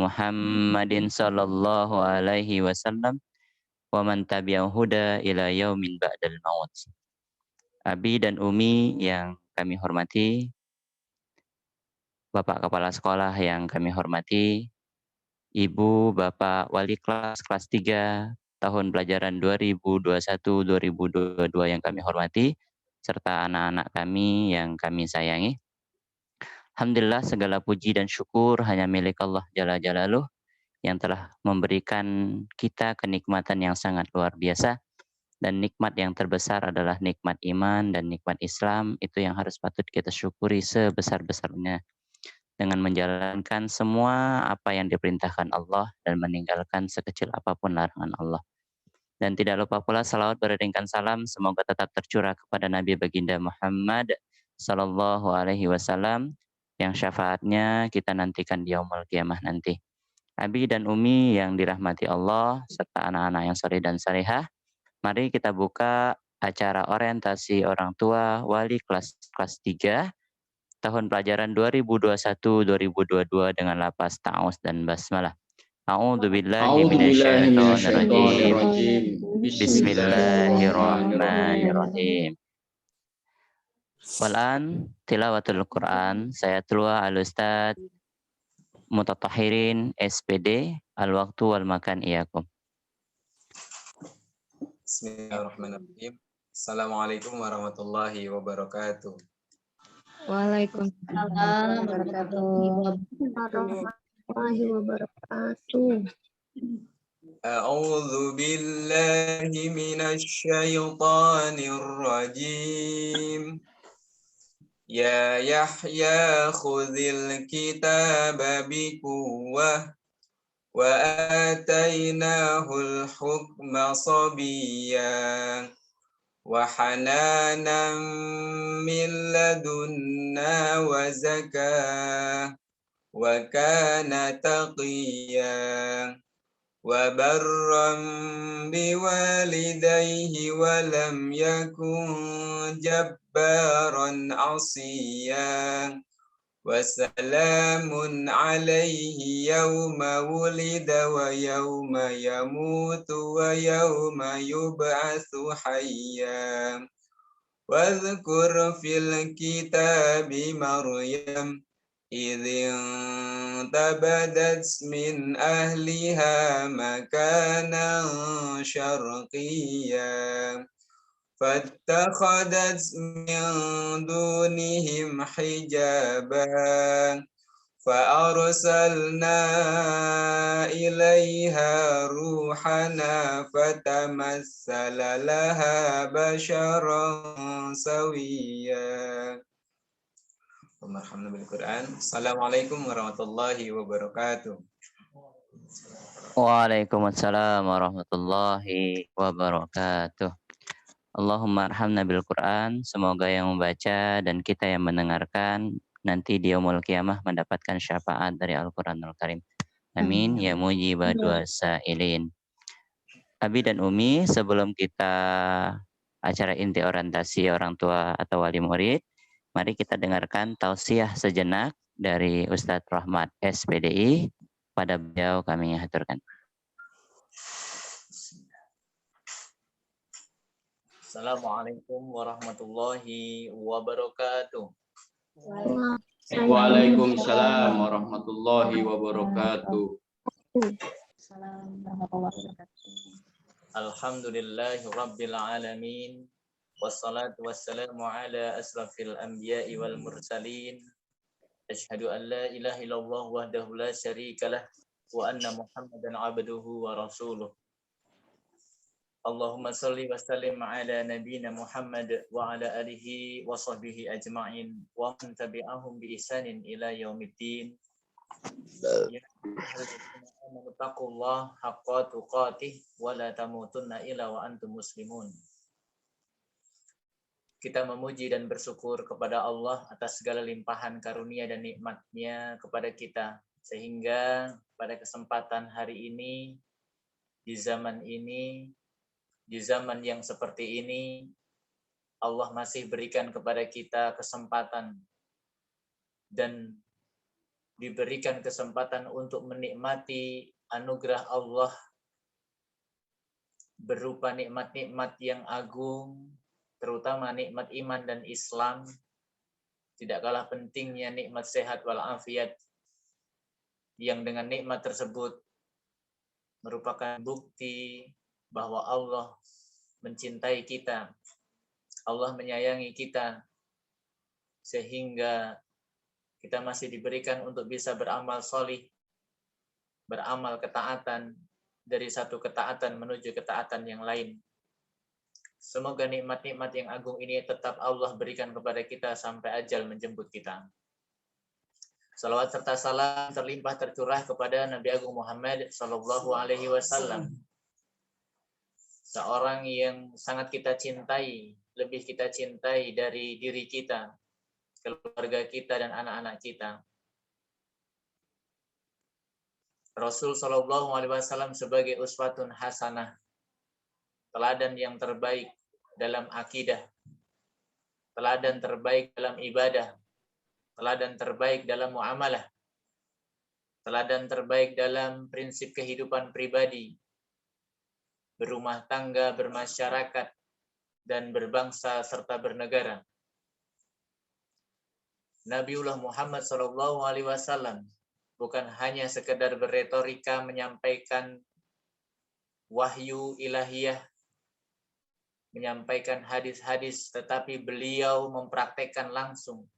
Muhammadin sallallahu alaihi wasallam wa man tabi'ahu huda ila yaumin ba'dal maut. Abi dan Umi yang kami hormati, Bapak Kepala Sekolah yang kami hormati, Ibu, Bapak Wali kelas kelas 3 tahun pelajaran 2021-2022 yang kami hormati, serta anak-anak kami yang kami sayangi. Alhamdulillah segala puji dan syukur hanya milik Allah Jalla Jalaluh yang telah memberikan kita kenikmatan yang sangat luar biasa, dan nikmat yang terbesar adalah nikmat iman dan nikmat Islam. Itu yang harus patut kita syukuri sebesar-besarnya dengan menjalankan semua apa yang diperintahkan Allah dan meninggalkan sekecil apapun larangan Allah. Dan tidak lupa pula salawat beriringkan salam semoga tetap tercurah kepada Nabi Baginda Muhammad sallallahu alaihi wasallam yang syafaatnya kita nantikan di yaumul qiyamah nanti. Abi dan Umi yang dirahmati Allah serta anak-anak yang saleh dan salehah, mari kita buka acara orientasi orang tua wali kelas kelas 3 tahun pelajaran 2021-2022 dengan lapas ta'awuz dan basmalah. A'udzubillahi A'udzu billahi minasyaitonirrajim. minasyaitonir rajim. Bismillahirrahmanirrahim. Bismillahirrahmanirrahim. Walan tilawatul Quran, saya tua al-Ustaz Mutatahirin SPD, al-waktu wal makan iyakum. Bismillahirrahmanirrahim. Assalamualaikum warahmatullahi wabarakatuh. Waalaikumsalam warahmatullahi wabarakatuh. A'udzu billahi minasy syaithanir rajim. Ya Yahya khudhil kitaba biquwwah wa atainahul hukma sabiyyan wa hananan min ladunna wa zakah wa kana taqiyyan wa barran biwalidayhi wa lam yakun jabbaran asiyyan wa salamun alayhi yawma wulida wa yawma yamutu wa yawma yub'atsu hayya wa dhkur fil kitabi Maryam idhin tabadat min ahliha makanan syarqiyya فاتخذت من دونهم حجابا فأرسلنا إليها روحنا فتمثل لها بشرا سويا. Marhamna bil Quran. Assalamualaikum warahmatullahi wabarakatuh. Waalaikumsalam warahmatullahi wabarakatuh. Allahumma arhamna bil Quran. Semoga yang membaca dan kita yang mendengarkan nanti di yaumul qiyamah mendapatkan syafaat dari Al-Quranul Karim. Amin ya mujibad wasailin. Abi dan Umi, sebelum kita acara inti orientasi orang tua atau wali murid, mari kita dengarkan tausiah sejenak dari Ustadz Rahmat SPDI. Pada beliau kami haturkan. Assalamualaikum warahmatullahi wabarakatuh. Waalaikumsalam warahmatullahi wabarakatuh. Alhamdulillahi rabbil alamin. Wassalatu wassalamu ala asrafil anbiya'i wal mursalin. Asyhadu an la ilaha illallah wahdahu la syarikalah wa anna Muhammadan abduhu wa rasuluh. Allahumma salli wa sallim ala nabiyyina Muhammad wa ala alihi wa sahbihi ajma'in wa man tabi'ahum bi ihsanin ila yaumiddin. Ya ayyuhallazina taqullaha haqqa tuqatih wa la tamutunna illa wa antum muslimun. Kita memuji dan bersyukur kepada Allah atas segala limpahan karunia dan nikmat-Nya kepada kita, sehingga pada kesempatan hari ini, di zaman yang seperti ini, Allah masih berikan kepada kita kesempatan dan diberikan kesempatan untuk menikmati anugerah Allah berupa nikmat-nikmat yang agung, terutama nikmat iman dan Islam, tidak kalah pentingnya nikmat sehat walafiat, yang dengan nikmat tersebut merupakan bukti bahwa Allah mencintai kita, Allah menyayangi kita, sehingga kita masih diberikan untuk bisa beramal solih, beramal ketaatan, dari satu ketaatan menuju ketaatan yang lain. Semoga nikmat-nikmat yang agung ini tetap Allah berikan kepada kita sampai ajal menjemput kita. Salawat serta salam terlimpah tercurah kepada Nabi Agung Muhammad Sallallahu Alaihi Wasallam, seorang yang sangat kita cintai, lebih kita cintai dari diri kita, keluarga kita, dan anak-anak kita. Rasul Sallallahu Alaihi Wasallam sebagai uswatun hasanah, teladan yang terbaik dalam akidah, teladan terbaik dalam ibadah, teladan terbaik dalam muamalah, teladan terbaik dalam prinsip kehidupan pribadi, berumah tangga, bermasyarakat, dan berbangsa serta bernegara. Nabiullah Muhammad SAW bukan hanya sekedar berretorika menyampaikan wahyu ilahiyah, menyampaikan hadis-hadis, tetapi beliau mempraktekkan langsung.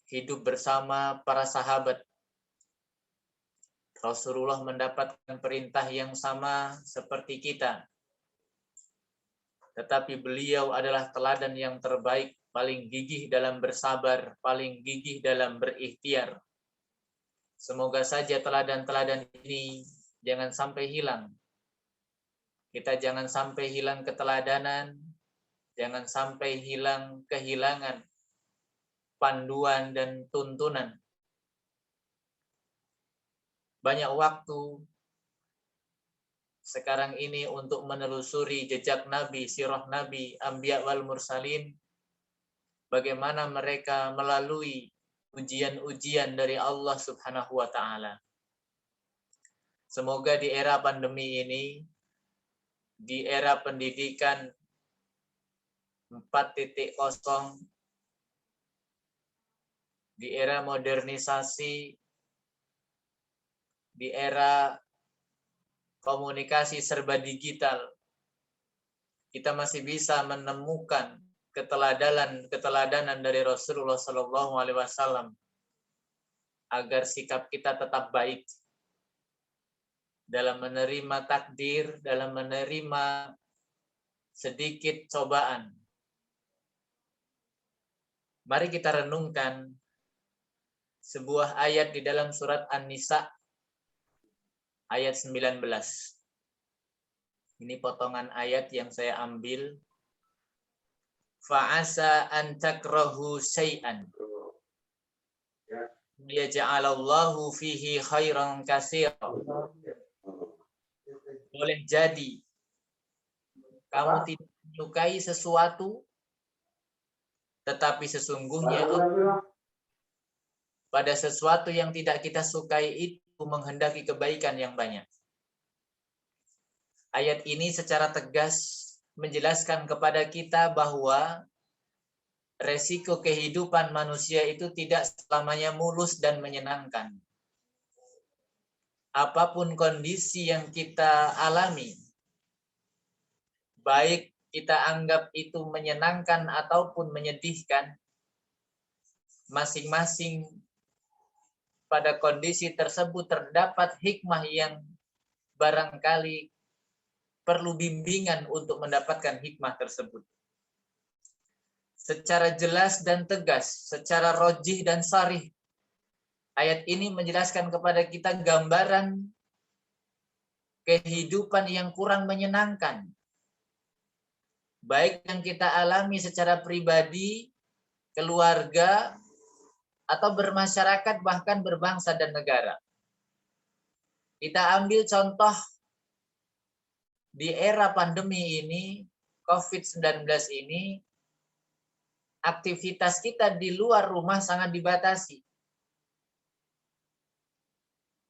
Hidup bersama para sahabat. Rasulullah mendapatkan perintah yang sama seperti kita. Tetapi beliau adalah teladan yang terbaik, paling gigih dalam bersabar, paling gigih dalam berikhtiar. Semoga saja teladan-teladan ini jangan sampai hilang. Kita jangan sampai hilang keteladanan, jangan sampai hilang kehilangan panduan dan tuntunan. Banyak waktu sekarang ini untuk menelusuri jejak Nabi, sirah Nabi, Anbiya wal Mursalin, bagaimana mereka melalui ujian-ujian dari Allah Subhanahu wa Ta'ala. Semoga di era pandemi ini, di era pendidikan 4.0, di era modernisasi, di era komunikasi serba digital, kita masih bisa menemukan keteladanan dari Rasulullah SAW agar sikap kita tetap baik dalam menerima takdir, dalam menerima sedikit cobaan. Mari kita renungkan sebuah ayat di dalam surat An-Nisa ayat 19. Ini potongan ayat yang saya ambil. Fa'asa an takrahu syai'an yaj'alallahu fihi khairan katsira. Boleh jadi kamu tidak menyukai sesuatu, tetapi sesungguhnya pada sesuatu yang tidak kita sukai itu menghendaki kebaikan yang banyak. Ayat ini secara tegas menjelaskan kepada kita bahwa resiko kehidupan manusia itu tidak selamanya mulus dan menyenangkan. Apapun kondisi yang kita alami, baik kita anggap itu menyenangkan ataupun menyedihkan, masing-masing pada kondisi tersebut terdapat hikmah yang barangkali perlu bimbingan untuk mendapatkan hikmah tersebut. Secara jelas dan tegas, secara rojih dan sarih, ayat ini menjelaskan kepada kita gambaran kehidupan yang kurang menyenangkan. Baik yang kita alami secara pribadi, keluarga, atau bermasyarakat, bahkan berbangsa dan negara. Kita ambil contoh di era pandemi ini, COVID-19 ini, aktivitas kita di luar rumah sangat dibatasi.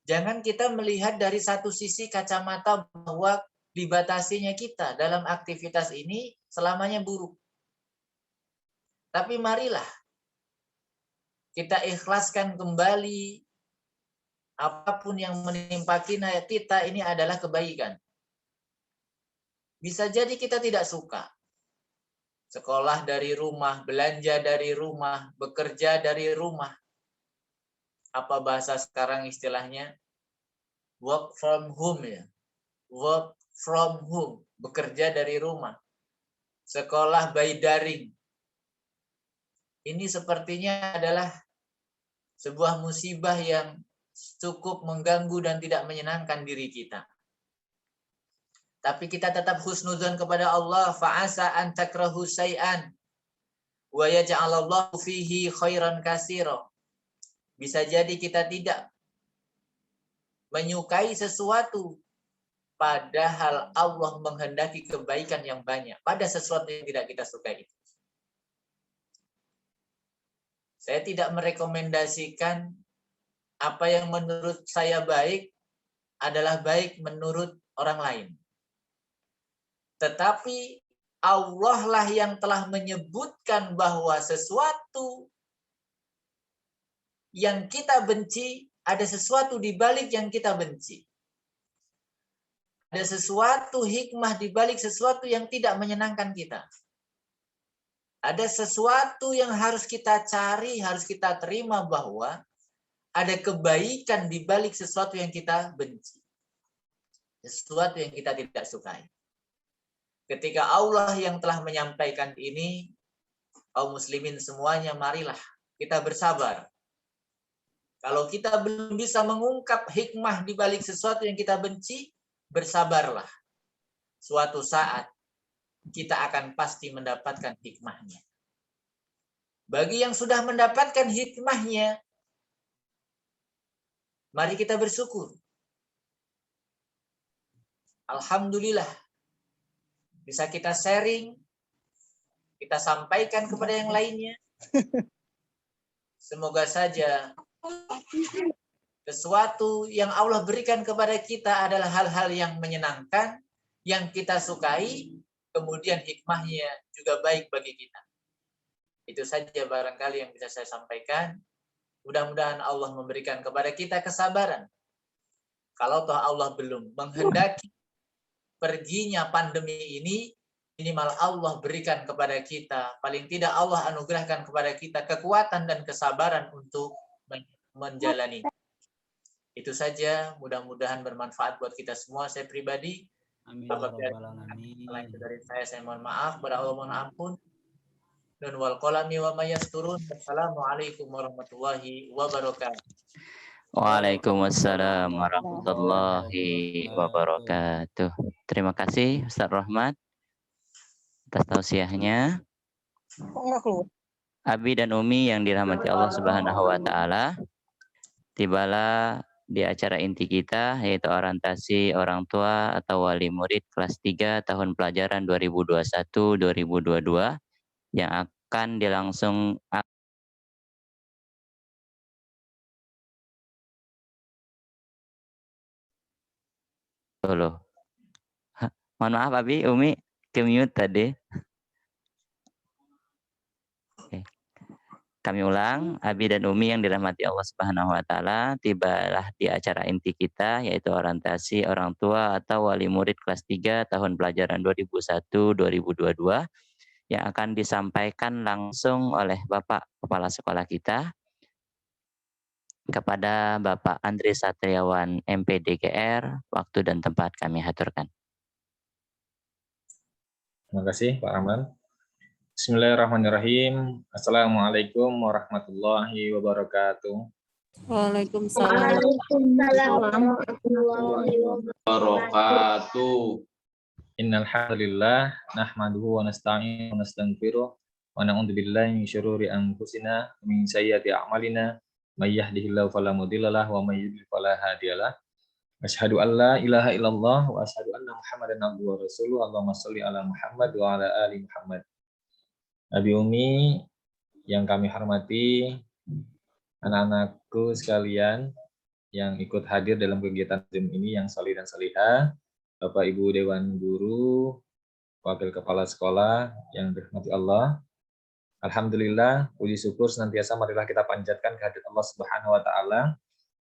Jangan kita melihat dari satu sisi kacamata bahwa dibatasinya kita dalam aktivitas ini selamanya buruk. Tapi marilah kita ikhlaskan kembali apapun yang menimpa kita ini adalah kebaikan. Bisa jadi kita tidak suka. Sekolah dari rumah, belanja dari rumah, bekerja dari rumah. Apa bahasa sekarang istilahnya? Work from home ya. Work from home, bekerja dari rumah. Sekolah by daring. Ini sepertinya adalah sebuah musibah yang cukup mengganggu dan tidak menyenangkan diri kita. Tapi kita tetap husnudzon kepada Allah. Fa'asa an takrahu syai'an wa yaj'alallahu fihi khairan katsira. Bisa jadi kita tidak menyukai sesuatu padahal Allah menghendaki kebaikan yang banyak pada sesuatu yang tidak kita sukai. Saya tidak merekomendasikan apa yang menurut saya baik adalah baik menurut orang lain. Tetapi Allah lah yang telah menyebutkan bahwa sesuatu yang kita benci, ada sesuatu di balik yang kita benci. Ada sesuatu hikmah di balik sesuatu yang tidak menyenangkan kita. Ada sesuatu yang harus kita cari, harus kita terima bahwa ada kebaikan di balik sesuatu yang kita benci. Sesuatu yang kita tidak sukai. Ketika Allah yang telah menyampaikan ini, kaum muslimin semuanya, marilah kita bersabar. Kalau kita belum bisa mengungkap hikmah di balik sesuatu yang kita benci, bersabarlah. Suatu saat kita akan pasti mendapatkan hikmahnya. Bagi yang sudah mendapatkan hikmahnya, mari kita bersyukur. Alhamdulillah. Bisa kita sharing, kita sampaikan kepada yang lainnya. Semoga saja sesuatu yang Allah berikan kepada kita adalah hal-hal yang menyenangkan, yang kita sukai, kemudian hikmahnya juga baik bagi kita. Itu saja barangkali yang bisa saya sampaikan. Mudah-mudahan Allah memberikan kepada kita kesabaran. Kalau toh Allah belum menghendaki perginya pandemi ini, minimal Allah berikan kepada kita, paling tidak Allah anugerahkan kepada kita kekuatan dan kesabaran untuk menjalani. Itu saja, mudah-mudahan bermanfaat buat kita semua. Saya pribadi, apabila selain itu dari saya mohon maaf, kepada Allah mohon ampun. Dan wal qalami wa may yasturun. Assalamualaikum warahmatullahi wabarakatuh. Waalaikumsalam warahmatullahi wabarakatuh. Terima kasih Ustaz Rahmat atas tausiahnya. Abi dan Umi yang dirahmati Allah Subhanahu wa taala, tibalah di acara inti kita, yaitu orientasi orang tua atau wali murid kelas 3 tahun pelajaran 2021-2022 yang akan dilangsung dulu. Mohon maaf Abi, Umi, ke-mute tadi. Oke. Kami ulang, Abi dan Umi yang dirahmati Allah Subhanahu wa taala, tibalah di acara inti kita, yaitu orientasi orang tua atau wali murid kelas 3 tahun pelajaran 2021-2022 yang akan disampaikan langsung oleh Bapak Kepala Sekolah kita kepada Bapak Andre Satriawan MPDGR. Waktu dan tempat kami haturkan. Terima kasih Pak Rahman. Bismillahirrahmanirrahim. Assalamualaikum warahmatullahi wabarakatuh. Waalaikumsalam Waalaikumsalam warahmatullahi wabarakatuh. Innal hamdalillah nahmaduhu wa nasta'inuhu wa nastaghfiruh wa na'udzu billahi min syururi anfusina wa min sayyiati a'malina may yahdihillahu fala mudhillalah wa may yudhlil fala hadiyalah. Asyhadu an la ilaha illallah wa asyhadu anna Muhammadan abduhu wa rasuluh. Allahumma shalli ala Muhammad wa ala ali Muhammad. Abi Umi yang kami hormati, anak-anakku sekalian yang ikut hadir dalam kegiatan Zoom ini yang salih dan salihah, Bapak Ibu Dewan Guru, Wakil Kepala Sekolah yang dirahmati Allah. Alhamdulillah, puji syukur senantiasa marilah kita panjatkan kehadirat Allah Subhanahu wa taala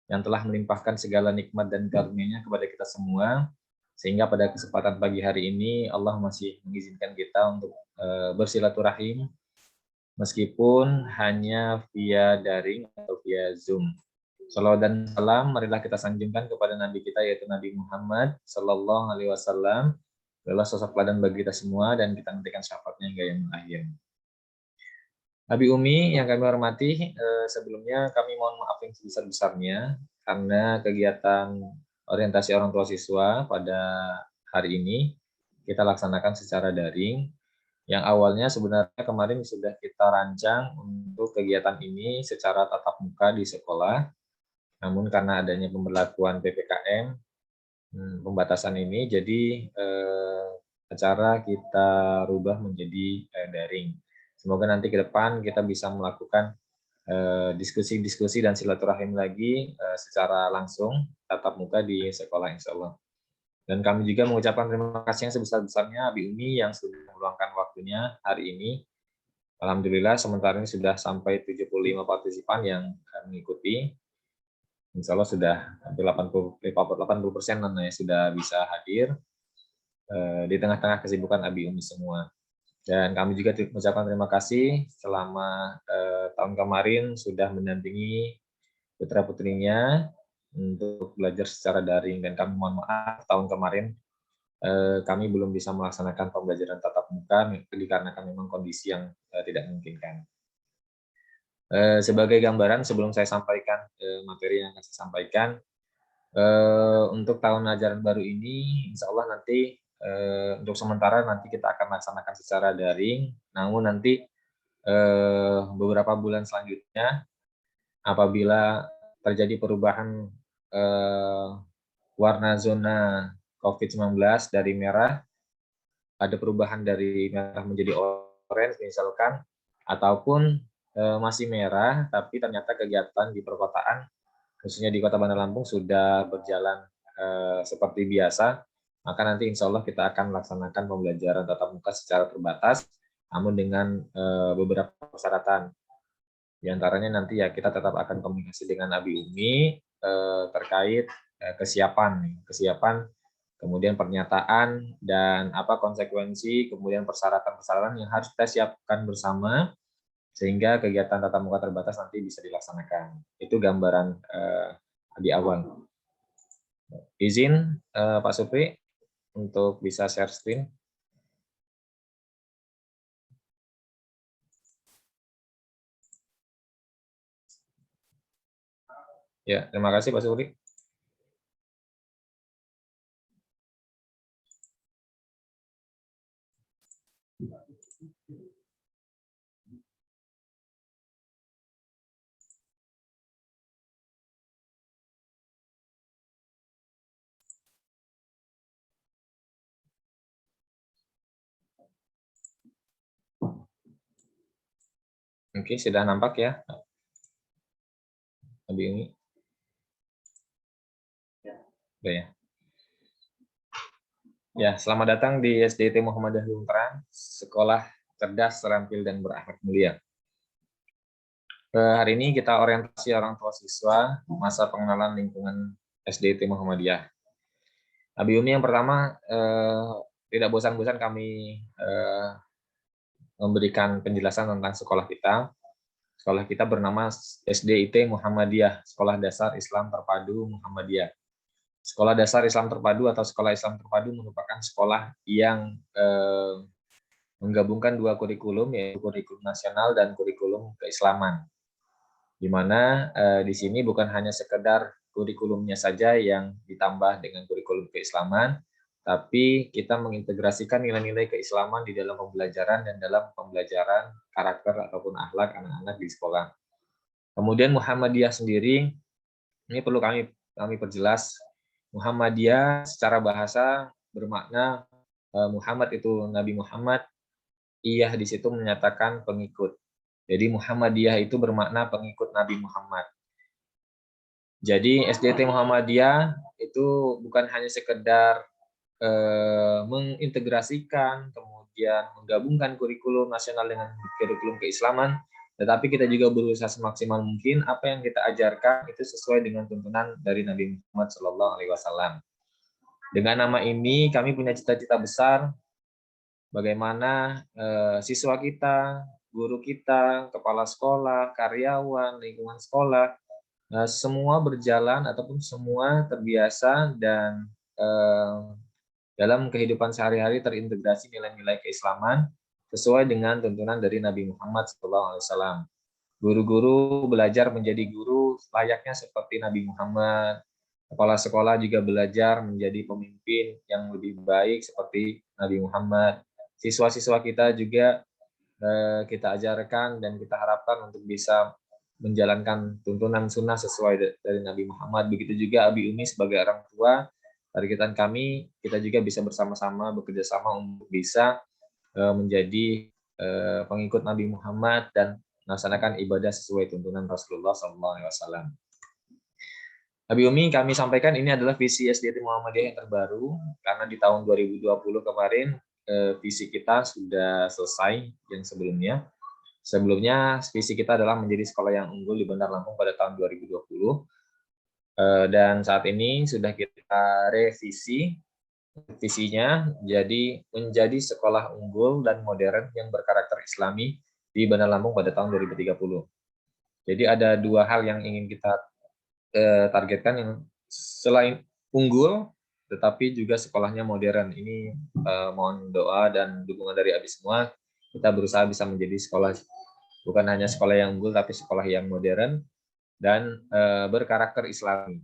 yang telah melimpahkan segala nikmat dan karunia-Nya kepada kita semua, sehingga pada kesempatan pagi hari ini Allah masih mengizinkan kita untuk bersilaturahim meskipun hanya via daring atau via Zoom. Salawat dan salam marilah kita sanjungkan kepada Nabi kita yaitu Nabi Muhammad Sallallahu Alaihi Wasallam, adalah sosok teladan bagi kita semua dan kita nantikan syafaatnya hingga yang akhir. Abi Umi yang kami hormati, sebelumnya kami mohon maaf yang sebesar-besarnya karena kegiatan orientasi orang tua siswa pada hari ini kita laksanakan secara daring. Yang awalnya sebenarnya kemarin sudah kita rancang untuk kegiatan ini secara tatap muka di sekolah. Namun karena adanya pemberlakuan PPKM, pembatasan ini, jadi acara kita rubah menjadi daring. Semoga nanti ke depan kita bisa melakukan diskusi-diskusi dan silaturahim lagi secara langsung tatap muka di sekolah insya Allah. Dan kami juga mengucapkan terima kasih yang sebesar-besarnya Abi Umi yang sudah meluangkan waktunya hari ini. Alhamdulillah sementara ini sudah sampai 75 partisipan yang mengikuti. Insya Allah sudah hampir 80% ya sudah bisa hadir di tengah-tengah kesibukan Abi Umi semua. Dan kami juga mengucapkan terima kasih selama tahun kemarin sudah mendampingi putra-putrinya untuk belajar secara daring, dan kami mohon maaf tahun kemarin kami belum bisa melaksanakan pembelajaran tatap muka dikarenakan memang kondisi yang tidak memungkinkan. Sebagai gambaran sebelum saya sampaikan materi yang akan saya sampaikan, untuk tahun ajaran baru ini insya Allah nanti untuk sementara nanti kita akan laksanakan secara daring, namun nanti beberapa bulan selanjutnya apabila terjadi perubahan warna zona COVID-19 dari merah, ada perubahan dari merah menjadi orange misalkan, ataupun masih merah tapi ternyata kegiatan di perkotaan khususnya di Kota Bandar Lampung sudah berjalan seperti biasa, maka nanti insya Allah kita akan melaksanakan pembelajaran tatap muka secara terbatas, namun dengan beberapa persyaratan. Di antaranya nanti ya kita tetap akan komunikasi dengan Abi Umi terkait kesiapan, kemudian pernyataan dan apa konsekuensi, kemudian persyaratan-persyaratan yang harus kita siapkan bersama sehingga kegiatan tatap muka terbatas nanti bisa dilaksanakan. Itu gambaran di awal. Izin Pak Supri untuk bisa share screen. Ya, terima kasih Pak Supri. Oke, sudah nampak ya, Abi Umi? Udah ya. Ya, selamat datang di SDIT Muhammadiyah Luntrang, Sekolah Cerdas, Terampil, dan Berakhlak Mulia. Hari ini kita orientasi orang tua siswa, masa pengenalan lingkungan SDIT Muhammadiyah. Abi Umi yang pertama, tidak bosan-bosan kami memberikan penjelasan tentang sekolah kita. Sekolah kita bernama SDIT Muhammadiyah, Sekolah Dasar Islam Terpadu Muhammadiyah. Sekolah Dasar Islam Terpadu atau Sekolah Islam Terpadu merupakan sekolah yang menggabungkan dua kurikulum, yaitu kurikulum nasional dan kurikulum keislaman. Di mana di sini bukan hanya sekedar kurikulumnya saja yang ditambah dengan kurikulum keislaman, tapi kita mengintegrasikan nilai-nilai keislaman di dalam pembelajaran dan dalam pembelajaran karakter ataupun akhlak anak-anak di sekolah. Kemudian Muhammadiyah sendiri, ini perlu kami perjelas, Muhammadiyah secara bahasa bermakna Muhammad itu Nabi Muhammad, Iyah di situ menyatakan pengikut. Jadi Muhammadiyah itu bermakna pengikut Nabi Muhammad. Jadi SDT Muhammadiyah itu bukan hanya sekedar mengintegrasikan, kemudian menggabungkan kurikulum nasional dengan kurikulum keislaman, tetapi kita juga berusaha semaksimal mungkin apa yang kita ajarkan itu sesuai dengan tuntunan dari Nabi Muhammad SAW. Dengan nama ini kami punya cita-cita besar, bagaimana siswa kita, guru kita, kepala sekolah, karyawan, lingkungan sekolah, semua berjalan ataupun semua terbiasa dan dalam kehidupan sehari-hari terintegrasi nilai-nilai keislaman sesuai dengan tuntunan dari Nabi Muhammad SAW. Guru-guru belajar menjadi guru layaknya seperti Nabi Muhammad. Kepala sekolah juga belajar menjadi pemimpin yang lebih baik seperti Nabi Muhammad. Siswa-siswa kita juga kita ajarkan dan kita harapkan untuk bisa menjalankan tuntunan sunnah sesuai dari Nabi Muhammad. Begitu juga Abi Umi sebagai orang tua, targetan kami kita juga bisa bersama-sama bekerja sama untuk bisa menjadi pengikut Nabi Muhammad dan melaksanakan ibadah sesuai tuntunan Rasulullah SAW. Abi Umi, kami sampaikan ini adalah visi SDT Muhammadiyah yang terbaru, karena di tahun 2020 kemarin visi kita sudah selesai yang sebelumnya. Sebelumnya visi kita adalah menjadi sekolah yang unggul di Bandar Lampung pada tahun 2020. Dan saat ini sudah kita revisi visinya jadi menjadi sekolah unggul dan modern yang berkarakter Islami di Bandar Lampung pada tahun 2030. Jadi ada dua hal yang ingin kita targetkan, yang selain unggul tetapi juga sekolahnya modern. Ini mohon doa dan dukungan dari Abi semua. Kita berusaha bisa menjadi sekolah bukan hanya sekolah yang unggul tapi sekolah yang modern dan berkarakter Islami.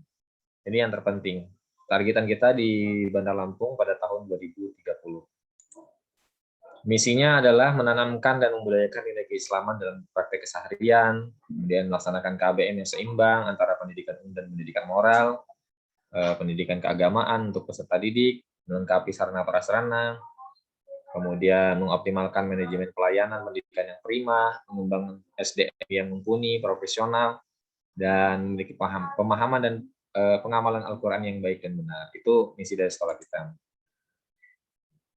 Ini yang terpenting. Targetan kita di Bandar Lampung pada tahun 2030. Misinya adalah menanamkan dan membudayakan nilai keislaman dalam praktek keseharian, kemudian melaksanakan KBM yang seimbang antara pendidikan umum dan pendidikan moral, pendidikan keagamaan untuk peserta didik, melengkapi sarana prasarana, kemudian mengoptimalkan manajemen pelayanan pendidikan yang prima, mengembangkan SDM yang mumpuni, profesional, dan memiliki pemahaman dan pengamalan Al-Quran yang baik dan benar. Itu misi dari sekolah kita.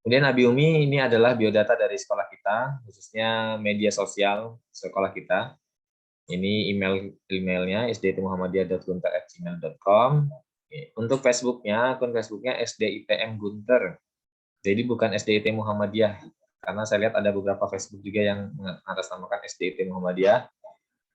Kemudian Abi Umi, ini adalah biodata dari sekolah kita, khususnya media sosial sekolah kita. Ini emailnya sditmuhammadiyah.gunter@gmail.com. Untuk Facebooknya, akun Facebooknya SDITM Gunter. Jadi bukan SDIT Muhammadiyah, karena saya lihat ada beberapa Facebook juga yang mengatasnamakan SDIT Muhammadiyah.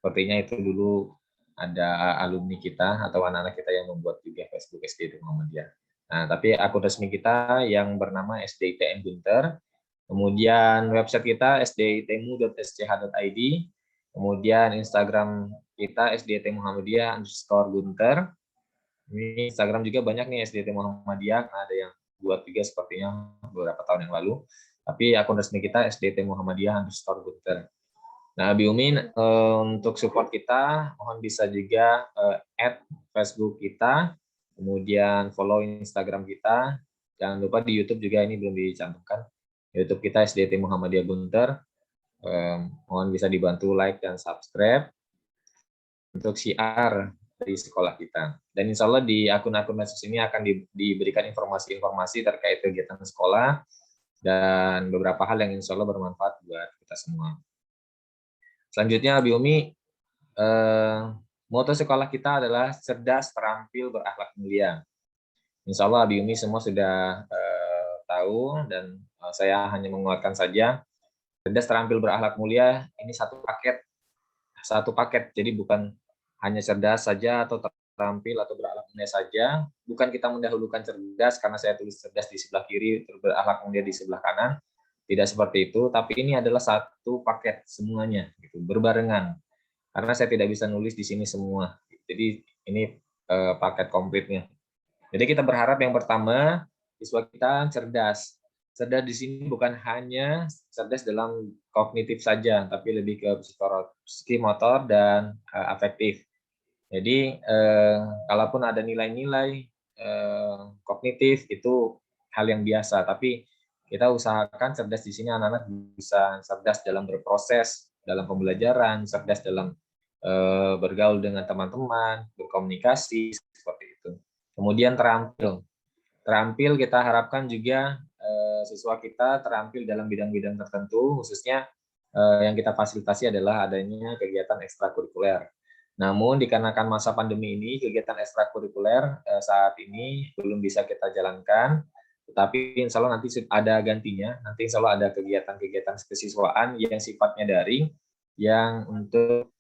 Sepertinya itu dulu ada alumni kita atau anak-anak kita yang membuat juga Facebook SDIT Muhammadiyah. Nah, tapi akun resmi kita yang bernama SDITM Gunter. Kemudian website kita sditmu.sch.id. Kemudian Instagram kita SDIT Muhammadiyah _Gunter. Ini Instagram juga banyak nih SDIT Muhammadiyah. Ada yang buat juga sepertinya beberapa tahun yang lalu. Tapi akun resmi kita SDIT Muhammadiyah _Gunter. Nah, Abi Umi, untuk support kita, mohon bisa juga add Facebook kita, kemudian follow Instagram kita. Jangan lupa di YouTube juga, ini belum dicantumkan. YouTube kita SDIT Muhammadiyah Gunter. Mohon bisa dibantu like dan subscribe untuk syiar dari sekolah kita. Dan insya Allah di akun-akun medsos ini akan diberikan informasi-informasi terkait kegiatan sekolah dan beberapa hal yang insya Allah bermanfaat buat kita semua. Selanjutnya, Abi Umi, moto sekolah kita adalah cerdas, terampil, berakhlak mulia. Insya Allah Abi Umi semua sudah tahu dan saya hanya menguatkan saja. Cerdas, terampil, berakhlak mulia ini satu paket. Jadi bukan hanya cerdas saja atau terampil atau berakhlak mulia saja. Bukan kita mendahulukan cerdas karena saya tulis cerdas di sebelah kiri, berakhlak mulia di sebelah kanan. Tidak seperti itu, tapi ini adalah satu paket semuanya, gitu, berbarengan. Karena saya tidak bisa nulis di sini semua. Jadi ini paket komplitnya. Jadi kita berharap yang pertama, siswa kita cerdas. Cerdas di sini bukan hanya cerdas dalam kognitif saja, tapi lebih ke psikomotor dan afektif. Jadi kalaupun ada nilai-nilai kognitif itu hal yang biasa, tapi kita usahakan cerdas di sini anak-anak bisa cerdas dalam berproses, dalam pembelajaran, cerdas dalam bergaul dengan teman-teman, berkomunikasi seperti itu. Kemudian terampil. Terampil kita harapkan juga siswa kita terampil dalam bidang-bidang tertentu, khususnya yang kita fasilitasi adalah adanya kegiatan ekstrakurikuler. Namun dikarenakan masa pandemi ini, kegiatan ekstrakurikuler saat ini belum bisa kita jalankan, tetapi insya Allah nanti ada gantinya. Nanti insya Allah ada kegiatan-kegiatan kesiswaan yang sifatnya daring, yang untuk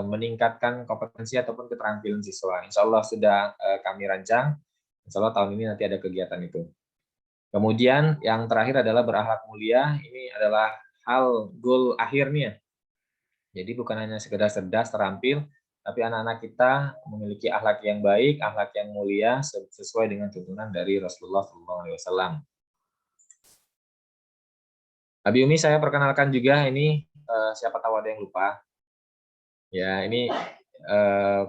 meningkatkan kompetensi ataupun keterampilan siswa. Insya Allah sudah kami rancang. Insya Allah tahun ini nanti ada kegiatan itu. Kemudian yang terakhir adalah berakhlak mulia. Ini adalah hal goal akhirnya. Jadi bukan hanya sekedar cerdas, terampil, tapi anak-anak kita memiliki akhlak yang baik, akhlak yang mulia sesuai dengan tuntunan dari Rasulullah SAW. Abi Umi, saya perkenalkan juga ini siapa tahu ada yang lupa. Ya, ini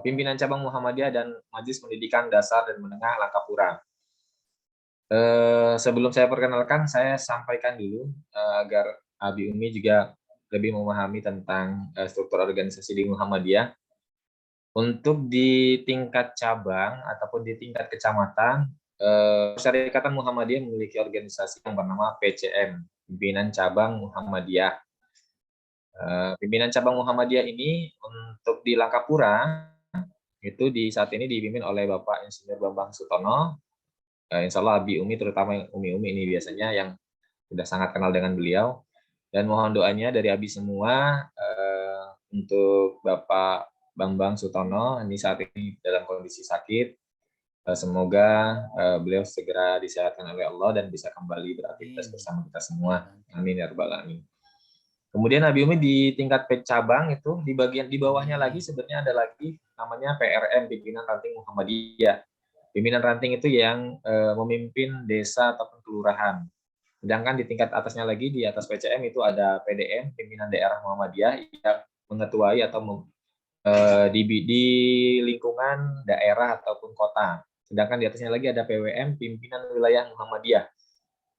pimpinan cabang Muhammadiyah dan Majelis Pendidikan Dasar dan Menengah Langkapura. Sebelum saya perkenalkan, saya sampaikan dulu agar Abi Umi juga lebih memahami tentang struktur organisasi di Muhammadiyah. Untuk di tingkat cabang ataupun di tingkat kecamatan, Perserikatan Muhammadiyah memiliki organisasi yang bernama PCM, Pimpinan Cabang Muhammadiyah. Pimpinan cabang Muhammadiyah ini untuk di Langkapura itu saat ini dipimpin oleh Bapak Insinyur Bambang Sutono. Insya Allah Abi Umi, terutama Umi ini biasanya yang sudah sangat kenal dengan beliau. Dan mohon doanya dari Abi semua untuk Bapak Bambang Sutono ini saat ini dalam kondisi sakit. Semoga beliau segera disehatkan oleh Allah dan bisa kembali beraktivitas bersama kita semua. Amin ya rabbal alamin. Kemudian Abi Umi di tingkat cabang itu di bagian di bawahnya lagi sebenarnya ada lagi namanya PRM, Pimpinan Ranting Muhammadiyah. Pimpinan ranting itu yang memimpin desa ataupun kelurahan. Sedangkan di tingkat atasnya lagi di atas PCM itu ada PDM, Pimpinan Daerah Muhammadiyah yang mengetuai atau di lingkungan daerah ataupun kota. Sedangkan di atasnya lagi ada PWM, Pimpinan Wilayah Muhammadiyah.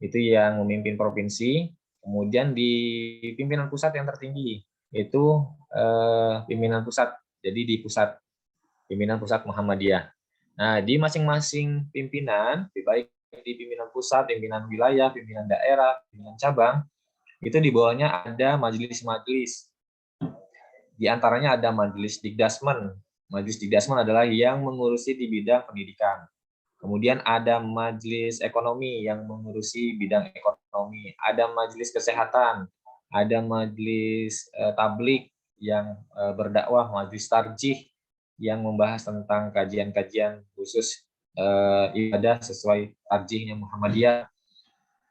Itu yang memimpin provinsi. Kemudian di pimpinan pusat yang tertinggi itu pimpinan pusat. Jadi di pusat, pimpinan pusat Muhammadiyah. Nah, di masing-masing pimpinan, baik di pimpinan pusat, pimpinan wilayah, pimpinan daerah, pimpinan cabang, itu di bawahnya ada majelis-majelis. Di antaranya ada majelis Dikdasmen. Majelis Dikdasmen adalah yang mengurusi di bidang pendidikan. Kemudian ada majelis ekonomi yang mengurusi bidang ekonomi, ada majelis kesehatan, ada majelis tablik yang berdakwah, majelis tarjih yang membahas tentang kajian-kajian khusus ibadah sesuai tarjihnya Muhammadiyah.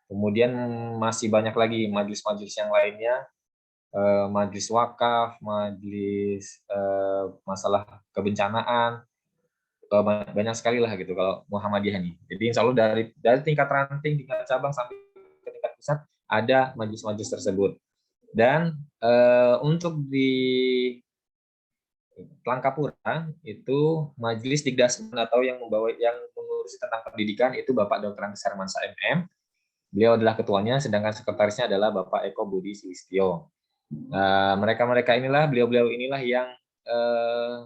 Kemudian masih banyak lagi majelis-majelis yang lainnya, majelis wakaf, majelis masalah kebencanaan, banyak sekali lah gitu kalau Muhammadiyah ini. Jadi insya Allah dari tingkat ranting, tingkat cabang sampai ke tingkat pusat ada majelis-majelis tersebut. Dan untuk di Langkapura itu majelis Dikdasmen atau yang mengurusi tentang pendidikan itu Bapak Dr. Andes Hermansyah MM. Beliau adalah ketuanya, sedangkan sekretarisnya adalah Bapak Eko Budi Sulistyo. Mereka inilah, beliau-beliau inilah yang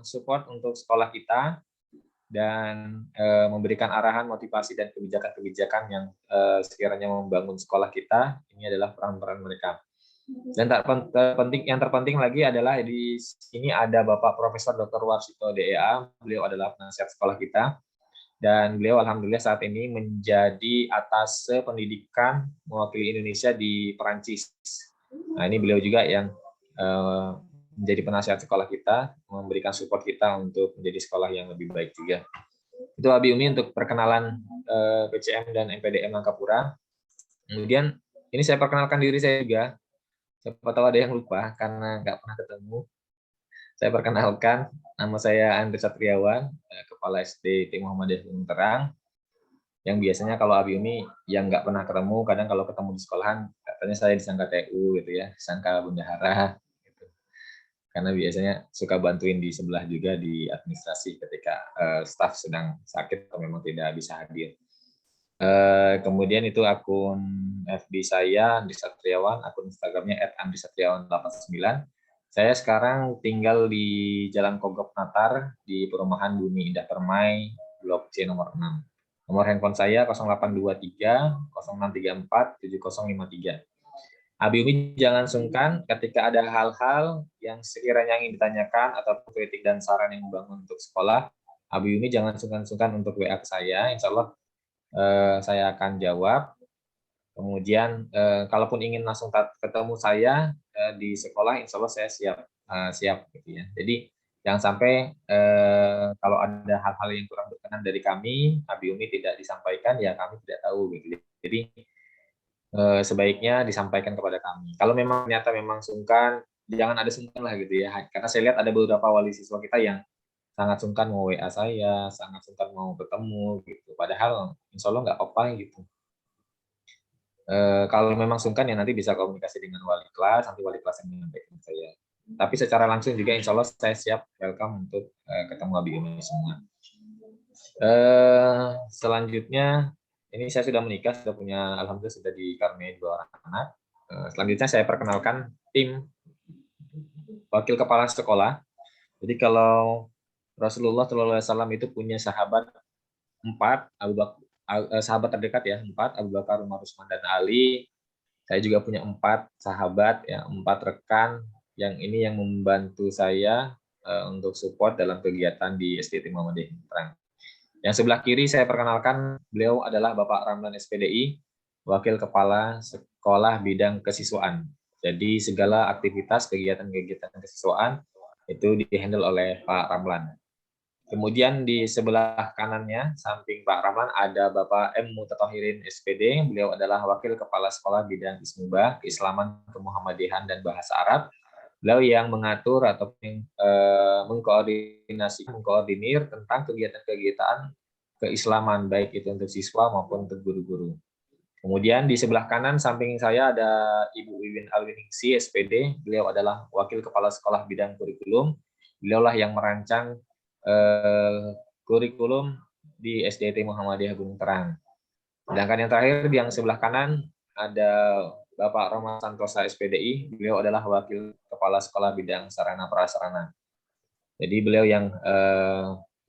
support untuk sekolah kita dan memberikan arahan, motivasi, dan kebijakan-kebijakan yang sekiranya membangun sekolah kita. Ini adalah peran-peran mereka. Dan yang terpenting lagi adalah di sini ada Bapak Profesor Dr. Warsito DEA. Beliau adalah penasihat sekolah kita. Dan beliau alhamdulillah saat ini menjadi atase pendidikan mewakili Indonesia di Perancis. Nah, ini beliau juga yang menjadi penasihat sekolah kita, memberikan support kita untuk menjadi sekolah yang lebih baik juga. Itu Abi Umi untuk perkenalan PCM dan MPDM Langkapura. Kemudian ini saya perkenalkan diri saya juga. Siapa tahu ada yang lupa karena nggak pernah ketemu. Saya perkenalkan, nama saya Andri Satriawan, Kepala SD T Muhammadiyah Gunung Terang. Yang biasanya kalau Abi Umi yang nggak pernah ketemu, kadang kalau ketemu di sekolahan, katanya saya disangka TU gitu ya, disangka bendahara. Gitu. Karena biasanya suka bantuin di sebelah juga di administrasi ketika staf sedang sakit atau memang tidak bisa hadir. Kemudian itu akun FB saya Andri Satriawan, akun Instagramnya @andrisatriawan89. Saya sekarang tinggal di Jalan Kogok Natar di perumahan Bumi Indah Permai, Blok C nomor 6. Nomor handphone saya 0823 0634 7053. Abi Umi jangan sungkan ketika ada hal-hal yang sekiranya ingin ditanyakan atau kritik dan saran yang membangun untuk sekolah. Abi Umi jangan sungkan-sungkan untuk WA ke saya. Insya Allah saya akan jawab. Kemudian kalaupun ingin langsung ketemu saya di sekolah, insya Allah saya siap gitu ya. Jadi jangan sampai kalau ada hal-hal yang kurang berkenan dari kami, Abi Umi tidak disampaikan, ya kami tidak tahu gitu. Jadi sebaiknya disampaikan kepada kami. Kalau memang ternyata memang sungkan, jangan ada sungkan lah gitu ya. Karena saya lihat ada beberapa wali siswa kita yang sangat sungkan mau WA saya, sangat sungkan mau ketemu gitu. Padahal insya Allah nggak apa-apa gitu. Kalau memang sungkan ya nanti bisa komunikasi dengan wali kelas, nanti wali kelas yang menyampaikan saya. Tapi secara langsung juga insya Allah saya siap welcome untuk ketemu Abi Umi semua. Selanjutnya, ini saya sudah menikah, sudah punya, alhamdulillah sudah dikaruniai 2 orang anak. Selanjutnya saya perkenalkan tim wakil kepala sekolah. Jadi kalau Rasulullah SAW itu punya sahabat 4, sahabat terdekat ya 4, Abu Bakar, Umar, Utsman, dan Ali. Saya juga punya 4 sahabat ya, 4 rekan yang ini yang membantu saya untuk support dalam kegiatan di SDT Muhammadiyah Terang. Yang sebelah kiri saya perkenalkan, beliau adalah Bapak Ramlan SPDI, Wakil Kepala Sekolah Bidang Kesiswaan. Jadi segala aktivitas kegiatan-kegiatan kesiswaan itu dihandle oleh Pak Ramlan. Kemudian di sebelah kanannya, samping Pak Ramlan, ada Bapak M. Mutatahirin SPD, beliau adalah Wakil Kepala Sekolah Bidang Ismubah, Keislaman, Kemuhammadiyahan, dan Bahasa Arab. Beliau yang mengatur atau mengkoordinir tentang kegiatan-kegiatan keislaman, baik itu untuk siswa maupun untuk guru-guru. Kemudian di sebelah kanan samping saya ada Ibu Wiwin Alwiningsi, SPD. Beliau adalah Wakil Kepala Sekolah Bidang Kurikulum. Beliaulah yang merancang kurikulum di SDT Muhammadiyah Gunung Terang. Sedangkan yang terakhir yang sebelah kanan ada Bapak Roma Santosa SPDI, beliau adalah Wakil Kepala Sekolah Bidang Sarana Prasarana. Jadi beliau yang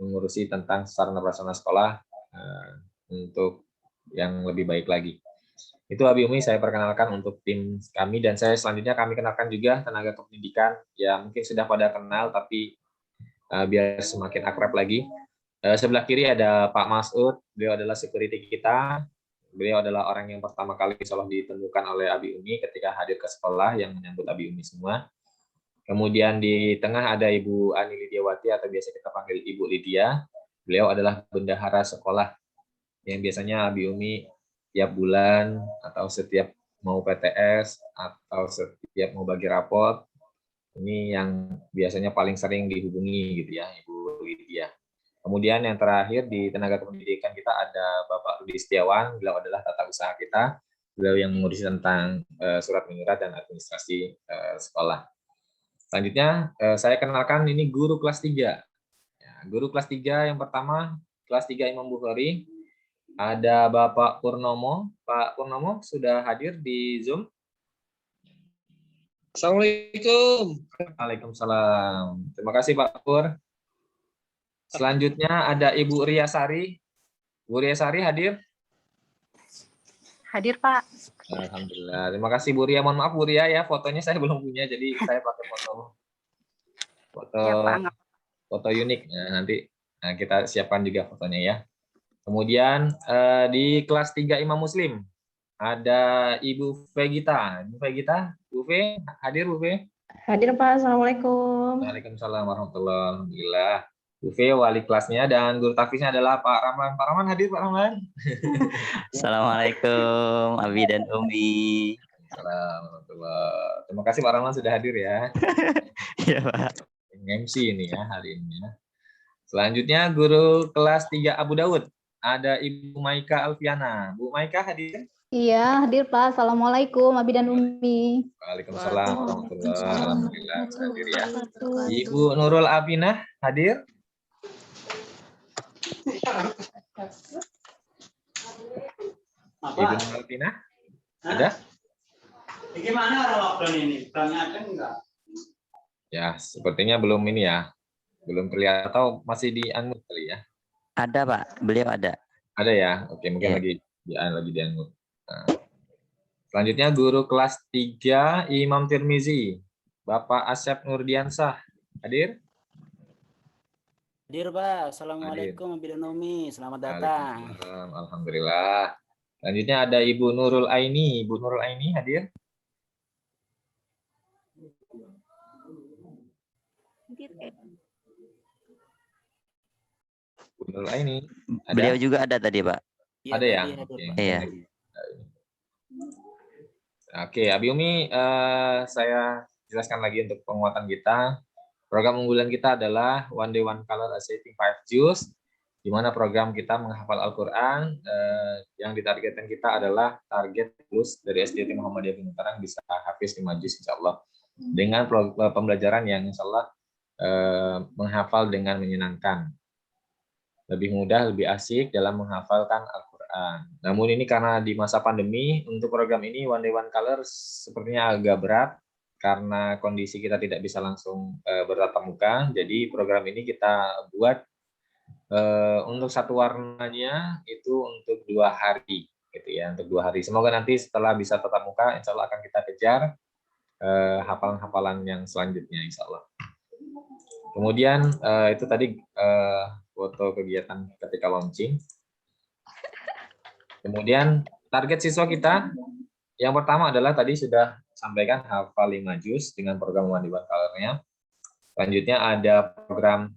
mengurusi tentang sarana prasarana sekolah untuk yang lebih baik lagi. Itu Abi Umi saya perkenalkan untuk tim kami, dan saya selanjutnya kami kenalkan juga tenaga kependidikan. Ya mungkin sudah pada kenal, tapi biar semakin akrab lagi. Sebelah kiri ada Pak Masud, beliau adalah security kita. Beliau adalah orang yang pertama kali insya Allah ditemukan oleh Abi Umi ketika hadir ke sekolah yang menyambut Abi Umi semua. Kemudian di tengah ada Ibu Ani Lidiawati atau biasa kita panggil Ibu Lydia. Beliau adalah bendahara sekolah yang biasanya Abi Umi tiap bulan atau setiap mau PTS atau setiap mau bagi rapot, ini yang biasanya paling sering dihubungi gitu ya, Ibu Lydia. Kemudian yang terakhir di tenaga kependidikan kita ada Bapak Rudi Setiawan, beliau adalah tata usaha kita, beliau yang mengurusi tentang surat menyurat dan administrasi sekolah. Selanjutnya saya kenalkan ini guru kelas 3. Ya, guru kelas 3 yang pertama, kelas 3 Imam Bukhari, ada Bapak Purnomo. Pak Purnomo sudah hadir di Zoom. Assalamualaikum. Waalaikumsalam. Terima kasih Pak Pur. Selanjutnya ada Ibu Riasari. Bu Riasari hadir? Hadir, Pak. Alhamdulillah. Terima kasih Bu Ria. Mohon maaf Bu Ria ya, fotonya saya belum punya, jadi saya pakai Ya, Pak. foto unik. Nah, nanti kita siapkan juga fotonya ya. Kemudian di kelas 3 Imam Muslim ada Ibu Vegita. Ibu Vegita, Bu V, hadir Bu V? Hadir Pak, Assalamualaikum. Waalaikumsalam warahmatullahi wabarakatuh. Alhamdulillah. Bu V wali kelasnya dan guru takfisnya adalah Pak Ramlan. Pak Ramlan hadir Pak Ramlan? Assalamualaikum Abi dan Umi. Assalamualaikum. Terima kasih Pak Ramlan sudah hadir ya. Iya Pak. MC ini ya hari ini ya. Selanjutnya guru kelas 3 Abu Daud. Ada Ibu Maika Alfiana. Bu Maika hadir? Iya, hadir Pak. Assalamualaikum Abi dan Umi. Waalaikumsalam warahmatullahi wabarakatuh. Alhamdulillah hadir ya. Ibu Nurul Abinah hadir? Ibu Nurul Abinah? Ada? Gimana orang lockdown ini? Lockdownnya ada enggak? Ya, sepertinya belum ini ya. Belum terlihat atau masih di-unmute kali ya? Ada Pak, beliau ada. Ada ya? Oke, mungkin Ya. lagi di-unmute. Nah, selanjutnya guru kelas 3 Imam Tirmizi, Bapak Asep Nurdiansah. Hadir? Hadir, Pak. Assalamualaikum, Abi dan Umi. Selamat datang. Waalaikumsalam. Alhamdulillah. Selanjutnya ada Ibu Nurul Aini. Ibu Nurul Aini hadir? Ibu Nurul Aini. Ada? Beliau juga ada tadi Pak. Iya, Ada ya? tadi hadir, Oke, Pak. Iya. Oke, Abi Umi, saya jelaskan lagi untuk penguatan kita. Program unggulan kita adalah One Day One Color Reciting 5 Juz, di mana program kita menghafal Al-Quran. Yang ditargetkan kita adalah target lulus dari SDT Muhammadiyah Bintarang bisa hafiz 5 juz insya Allah. Dengan pembelajaran yang insya Allah menghafal dengan menyenangkan. Lebih mudah, lebih asik dalam menghafalkan Al-Quran. Namun ini karena di masa pandemi, untuk program ini One Day One Color sepertinya agak berat, karena kondisi kita tidak bisa langsung bertatap muka. Jadi program ini kita buat untuk satu warnanya itu untuk 2 hari, gitu ya, untuk 2 hari. Semoga nanti setelah bisa tatap muka, insya Allah akan kita kejar hafalan-hafalan yang selanjutnya, insya Allah. Kemudian itu tadi foto kegiatan ketika launching. Kemudian target siswa kita yang pertama adalah tadi sudah sampaikan hafal 5 juz dengan program One Day One Color-nya. Selanjutnya ada program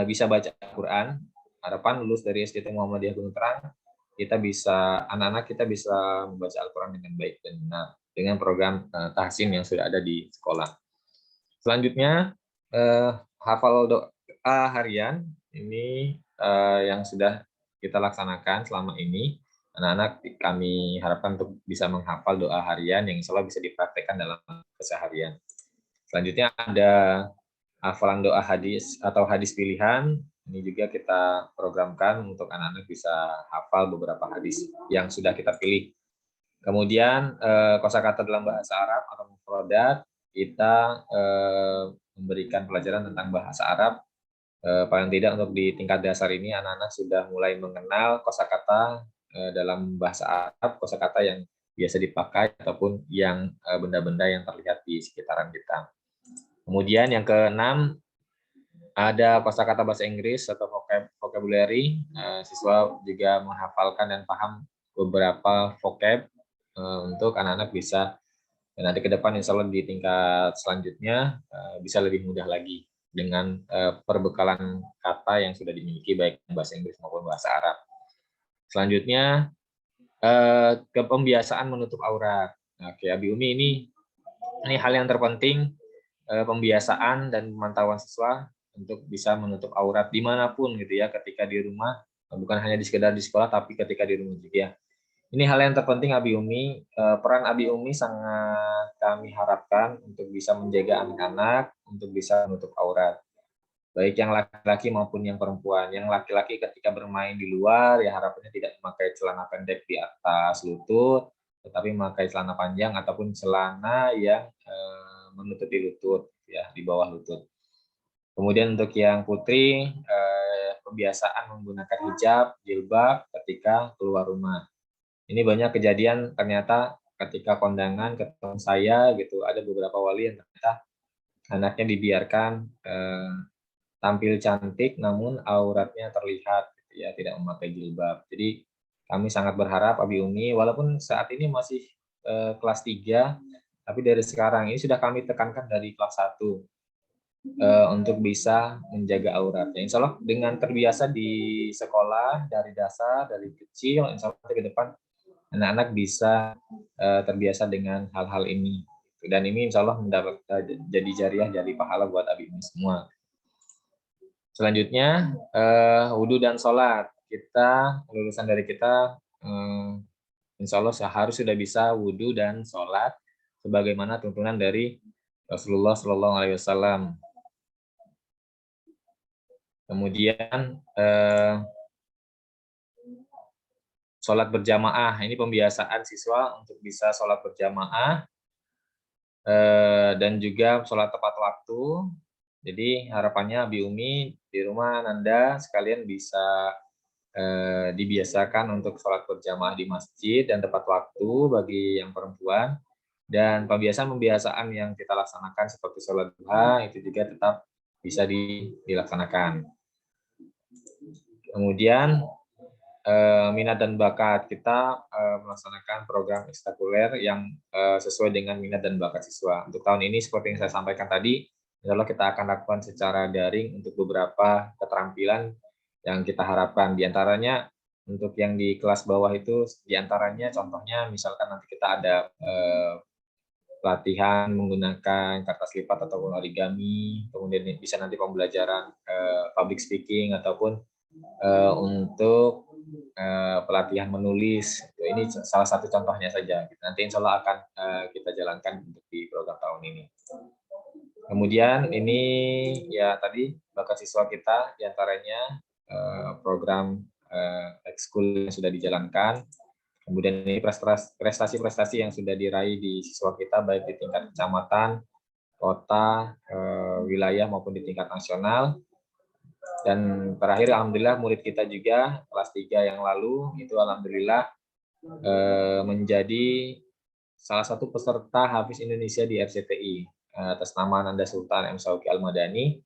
bisa baca Al-Quran. Harapan lulus dari SDT Muhammadiyah Gunung Terang, anak-anak kita bisa membaca Al-Quran dengan baik dan benar dengan program tahsin yang sudah ada di sekolah. Selanjutnya hafal doa harian ini yang sudah kita laksanakan selama ini. Anak-anak kami harapkan untuk bisa menghafal doa harian yang insya Allah bisa dipraktekkan dalam keseharian. Selanjutnya ada hafalan doa hadis atau hadis pilihan. Ini juga kita programkan untuk anak-anak bisa hafal beberapa hadis yang sudah kita pilih. Kemudian kosakata dalam bahasa Arab atau mufradat, kita memberikan pelajaran tentang bahasa Arab. Paling tidak untuk di tingkat dasar ini anak-anak sudah mulai mengenal kosakata dalam bahasa Arab, kosakata yang biasa dipakai ataupun yang benda-benda yang terlihat di sekitaran kita. Kemudian yang keenam ada kosakata bahasa Inggris atau vocabulary. Siswa juga menghafalkan dan paham beberapa vocab untuk anak-anak bisa nanti ke depan insya Allah di tingkat selanjutnya bisa lebih mudah lagi dengan perbekalan kata yang sudah dimiliki baik bahasa Inggris maupun bahasa Arab. Selanjutnya pembiasaan menutup aurat. Oke, Abi Umi ini hal yang terpenting, pembiasaan dan pemantauan siswa untuk bisa menutup aurat dimanapun gitu ya, ketika di rumah, bukan hanya sekedar di sekolah tapi ketika di rumah juga ya. Ini hal yang terpenting Abi Umi. Peran Abi Umi sangat kami harapkan untuk bisa menjaga anak-anak untuk bisa menutup aurat. Baik yang laki-laki maupun yang perempuan. Yang laki-laki ketika bermain di luar, ya harapannya tidak memakai celana pendek di atas lutut, tetapi memakai celana panjang ataupun celana yang menutupi lutut, ya di bawah lutut. Kemudian untuk yang putri, pembiasaan menggunakan hijab, jilbab ketika keluar rumah. Ini banyak kejadian ternyata ketika kondangan ketemu saya gitu, ada beberapa wali yang ternyata anaknya dibiarkan tampil cantik namun auratnya terlihat gitu ya, tidak memakai jilbab. Jadi kami sangat berharap Abi Umi walaupun saat ini masih kelas 3 tapi dari sekarang ini sudah kami tekankan dari kelas 1 untuk bisa menjaga auratnya. Insya Allah dengan terbiasa di sekolah dari dasar, dari kecil, insya Allah ke depan anak-anak bisa terbiasa dengan hal-hal ini. Dan ini insya Allah mendapat jadi jariah, jadi pahala buat Abi Umi semua. Selanjutnya, wudhu dan sholat. Kita, lulusan dari kita, insya Allah harus sudah bisa wudhu dan sholat, sebagaimana tuntunan dari Rasulullah SAW. Kemudian, sholat berjamaah. Ini pembiasaan siswa untuk bisa sholat berjamaah. dan juga sholat tepat waktu. Jadi harapannya Abi Umi di rumah Nanda sekalian bisa dibiasakan untuk sholat berjamaah di masjid dan tepat waktu bagi yang perempuan. Dan pembiasaan-pembiasaan yang kita laksanakan seperti sholat duha itu juga tetap bisa dilaksanakan. Kemudian minat dan bakat, kita melaksanakan program ekstrakurikuler yang sesuai dengan minat dan bakat siswa. Untuk tahun ini seperti yang saya sampaikan tadi, insya Allah kita akan lakukan secara daring untuk beberapa keterampilan yang kita harapkan. Di antaranya untuk yang di kelas bawah itu, di antaranya contohnya misalkan nanti kita ada pelatihan menggunakan kertas lipat ataupun origami, kemudian bisa nanti pembelajaran public speaking ataupun untuk pelatihan menulis. Ini salah satu contohnya saja. Nanti insya Allah akan kita jalankan untuk di program tahun ini. Kemudian ini ya tadi bakat siswa kita diantaranya program ekskul yang sudah dijalankan. Kemudian ini prestasi-prestasi yang sudah diraih di siswa kita baik di tingkat kecamatan, kota, wilayah maupun di tingkat nasional. Dan terakhir alhamdulillah murid kita juga kelas 3 yang lalu itu alhamdulillah menjadi salah satu peserta Hafiz Indonesia di RCTI atas nama Nanda Sultan M. Sauki Al-Madani.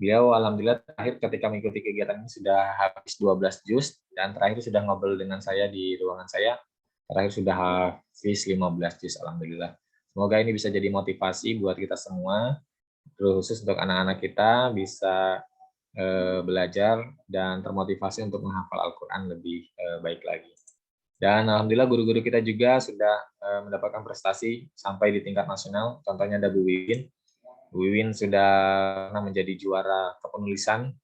Beliau alhamdulillah terakhir ketika mengikuti kegiatan ini sudah habis 12 juz dan terakhir sudah ngobrol dengan saya di ruangan saya. Terakhir sudah habis 15 juz alhamdulillah. Semoga ini bisa jadi motivasi buat kita semua, khusus untuk anak-anak kita bisa belajar dan termotivasi untuk menghafal Al-Qur'an lebih baik lagi. Dan alhamdulillah guru-guru kita juga sudah mendapatkan prestasi sampai di tingkat nasional. Contohnya ada Bu Wiwin. Bu Wiwin sudah pernah menjadi juara kepenulisan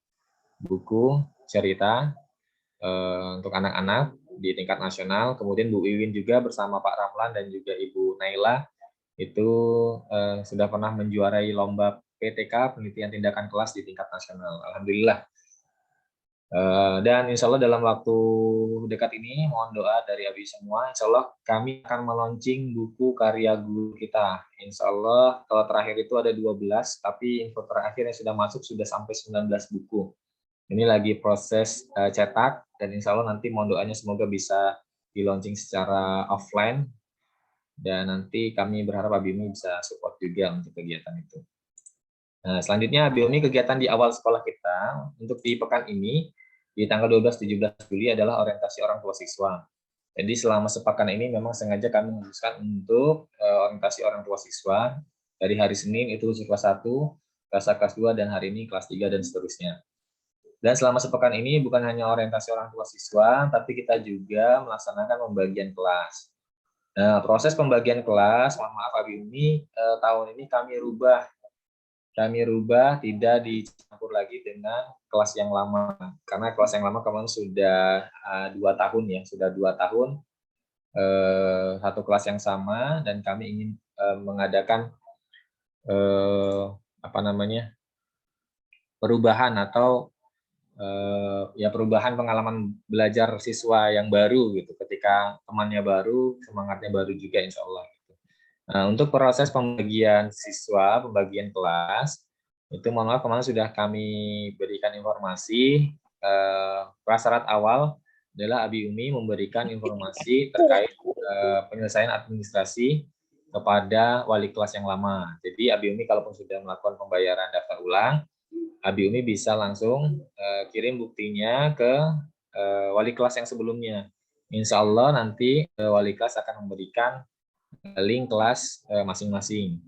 buku cerita untuk anak-anak di tingkat nasional. Kemudian Bu Wiwin juga bersama Pak Ramlan dan juga Ibu Naila itu sudah pernah menjuarai lomba PTK penelitian tindakan kelas di tingkat nasional. Alhamdulillah. Dan insya Allah dalam waktu dekat ini mohon doa dari Abi semua. Insya Allah kami akan melaunching buku karya guru kita. Insya Allah kalau terakhir itu ada 12, tapi info terakhir yang sudah masuk sudah sampai 19 buku. Ini lagi proses cetak dan insya Allah nanti mohon doanya semoga bisa di launching secara offline dan nanti kami berharap Abi Umi bisa support juga untuk kegiatan itu. Nah, selanjutnya Abi Umi kegiatan di awal sekolah kita untuk di pekan ini di tanggal 12-17 Juli adalah orientasi orang tua siswa. Jadi selama sepekan ini memang sengaja kami memutuskan untuk orientasi orang tua siswa dari hari Senin itu kelas 1, kelas 2 dan hari ini kelas 3 dan seterusnya. Dan selama sepekan ini bukan hanya orientasi orang tua siswa, tapi kita juga melaksanakan pembagian kelas. Nah, proses pembagian kelas, mohon maaf Abi Umi, tahun ini kami rubah tidak dicampur lagi dengan kelas yang lama, karena kelas yang lama kemarin sudah 2 tahun ya, sudah 2 tahun satu kelas yang sama dan kami ingin mengadakan perubahan atau ya perubahan pengalaman belajar siswa yang baru gitu, ketika temannya baru, semangatnya baru juga insya Allah. Nah, untuk proses pembagian siswa, pembagian kelas, itu mohon maaf kemarin sudah kami berikan informasi. Prasyarat awal adalah Abi Umi memberikan informasi terkait penyelesaian administrasi kepada wali kelas yang lama. Jadi Abi Umi kalaupun sudah melakukan pembayaran daftar ulang, Abi Umi bisa langsung kirim buktinya ke wali kelas yang sebelumnya. Insya Allah nanti wali kelas akan memberikan link kelas masing-masing.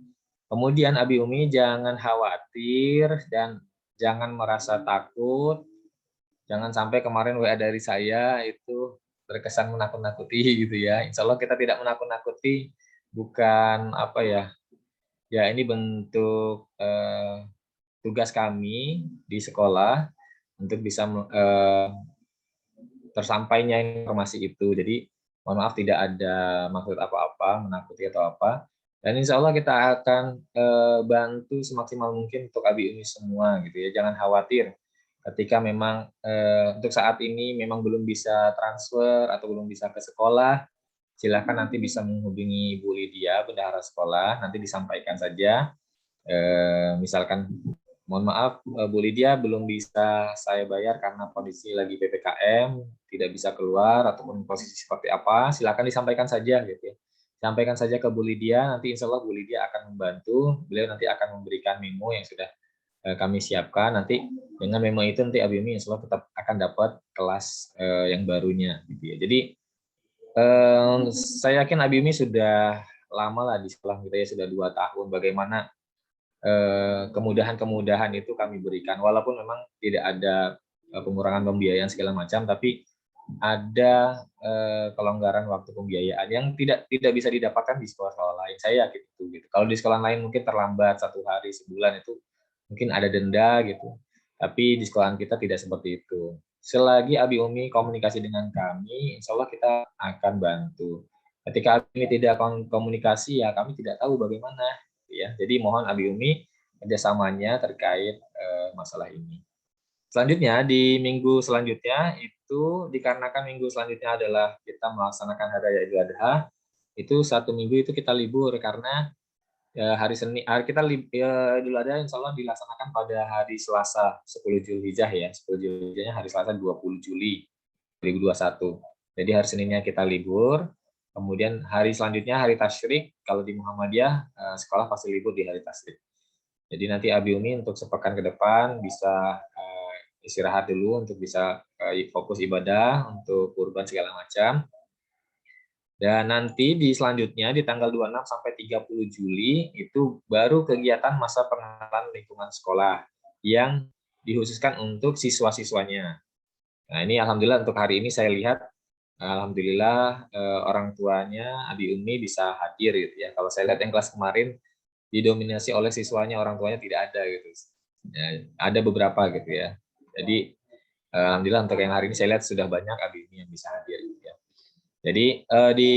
Kemudian Abi Umi jangan khawatir dan jangan merasa takut. Jangan sampai kemarin WA dari saya itu terkesan menakut-nakuti gitu ya. Insya Allah kita tidak menakut-nakuti, bukan apa ya. Ya ini bentuk tugas kami di sekolah untuk bisa tersampainya informasi itu. Jadi mohon maaf tidak ada maksud apa-apa, menakuti atau apa. Dan insya Allah kita akan bantu semaksimal mungkin untuk Abi Umi semua gitu ya. Jangan khawatir ketika memang untuk saat ini memang belum bisa transfer atau belum bisa ke sekolah. silakan nanti bisa menghubungi Bu Lydia, bendahara sekolah, nanti disampaikan saja. Misalkan, mohon maaf Bu Lydia, belum bisa saya bayar karena kondisi lagi PPKM, tidak bisa keluar, ataupun posisi seperti apa, silakan disampaikan saja gitu ya. Sampaikan saja ke Bu Lydia, nanti insya Allah Bu Lydia akan membantu, beliau nanti akan memberikan memo yang sudah kami siapkan. Nanti dengan memo itu nanti Abi Umi insya Allah tetap akan dapat kelas yang barunya gitu ya. Jadi saya yakin Abi Umi sudah lama lah di sekolah kita ya, sudah 2 tahun. Bagaimana kemudahan-kemudahan itu kami berikan, walaupun memang tidak ada pengurangan pembiayaan segala macam, tapi ada kelonggaran waktu pembiayaan yang tidak bisa didapatkan di sekolah-sekolah lain. Saya yakin itu gitu. Kalau di sekolah lain mungkin terlambat 1 hari, sebulan itu mungkin ada denda gitu. Tapi di sekolahan kita tidak seperti itu. Selagi Abi Umi komunikasi dengan kami, insya Allah kita akan bantu. Ketika Abi Umi tidak komunikasi, ya kami tidak tahu bagaimana. Ya, jadi mohon Abi Umi kerjasamanya terkait masalah ini. Selanjutnya di minggu selanjutnya itu dikarenakan minggu selanjutnya adalah kita melaksanakan Hari Raya Idul Adha, itu 1 minggu itu kita libur karena hari Senin kita Idul Adha insya Allah dilaksanakan pada hari Selasa 10 Zulhijjah ya. 10 Zulhijjahnya hari Selasa 20 Juli 2021. Jadi hari Seninnya kita libur. Kemudian hari selanjutnya hari Tasyrik, kalau di Muhammadiyah sekolah pasti libur di hari Tasyrik. Jadi nanti Abi Umi untuk sepekan ke depan bisa istirahat dulu untuk bisa fokus ibadah, untuk kurban segala macam. Dan nanti di selanjutnya di tanggal 26 sampai 30 Juli itu baru kegiatan masa pengenalan lingkungan sekolah yang dikhususkan untuk siswa-siswanya. Nah, ini alhamdulillah untuk hari ini saya lihat alhamdulillah orang tuanya Abi Umi bisa hadir gitu ya. Kalau saya lihat yang kelas kemarin didominasi oleh siswanya, orang tuanya tidak ada gitu. Ya, ada beberapa gitu ya. Jadi alhamdulillah untuk yang hari ini saya lihat sudah banyak Abi Umi yang bisa hadir gitu ya. Jadi di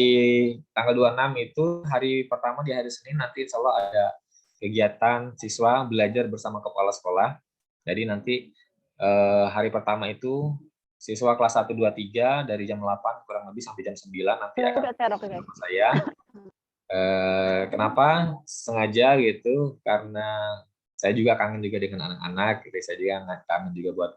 tanggal 26 itu hari pertama di hari Senin nanti insya Allah ada kegiatan siswa belajar bersama kepala sekolah. Jadi nanti hari pertama itu siswa kelas 1, 2, 3 dari jam 8 kurang lebih sampai jam 9 nanti akan bersama saya. Kenapa sengaja gitu? Karena saya juga kangen juga dengan anak-anak. Gitu. Saya juga kangen juga buat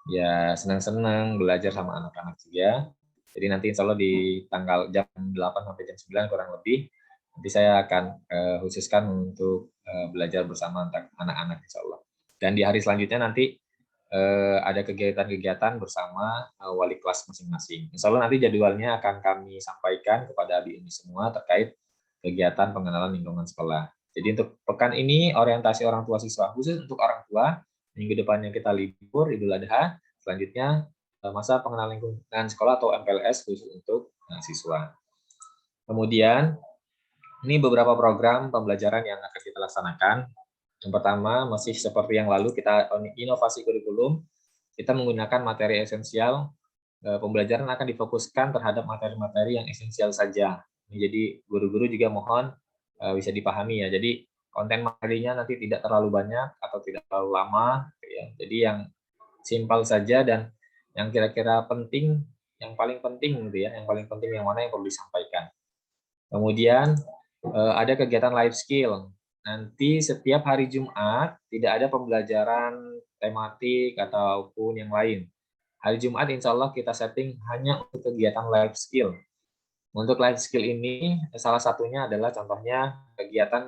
ya senang-senang belajar sama anak-anak juga. Jadi nanti insya Allah di tanggal jam 8 sampai jam 9 kurang lebih, nanti saya akan khususkan untuk belajar bersama anak-anak insya Allah. Dan di hari selanjutnya nanti ada kegiatan-kegiatan bersama wali kelas masing-masing. Insya Allah nanti jadwalnya akan kami sampaikan kepada Abi Umi semua terkait kegiatan pengenalan lingkungan sekolah. Jadi untuk pekan ini orientasi orang tua siswa, khusus untuk orang tua, minggu depannya kita libur Idul Adha, selanjutnya masa pengenalan lingkungan sekolah atau MPLS khusus untuk siswa. Kemudian ini beberapa program pembelajaran yang akan kita laksanakan. Yang pertama masih seperti yang lalu, kita inovasi kurikulum. Kita menggunakan materi esensial. Pembelajaran akan difokuskan terhadap materi-materi yang esensial saja. Jadi guru-guru juga mohon bisa dipahami ya. Jadi konten materinya nanti tidak terlalu banyak atau tidak terlalu lama. Ya. Jadi yang simpel saja dan yang kira-kira penting, yang paling penting gitu ya, yang paling penting yang mana yang perlu disampaikan. Kemudian ada kegiatan life skill. Nanti setiap hari Jumat tidak ada pembelajaran tematik ataupun yang lain. Hari Jumat insya Allah kita setting hanya untuk kegiatan life skill. Untuk life skill ini salah satunya adalah contohnya kegiatan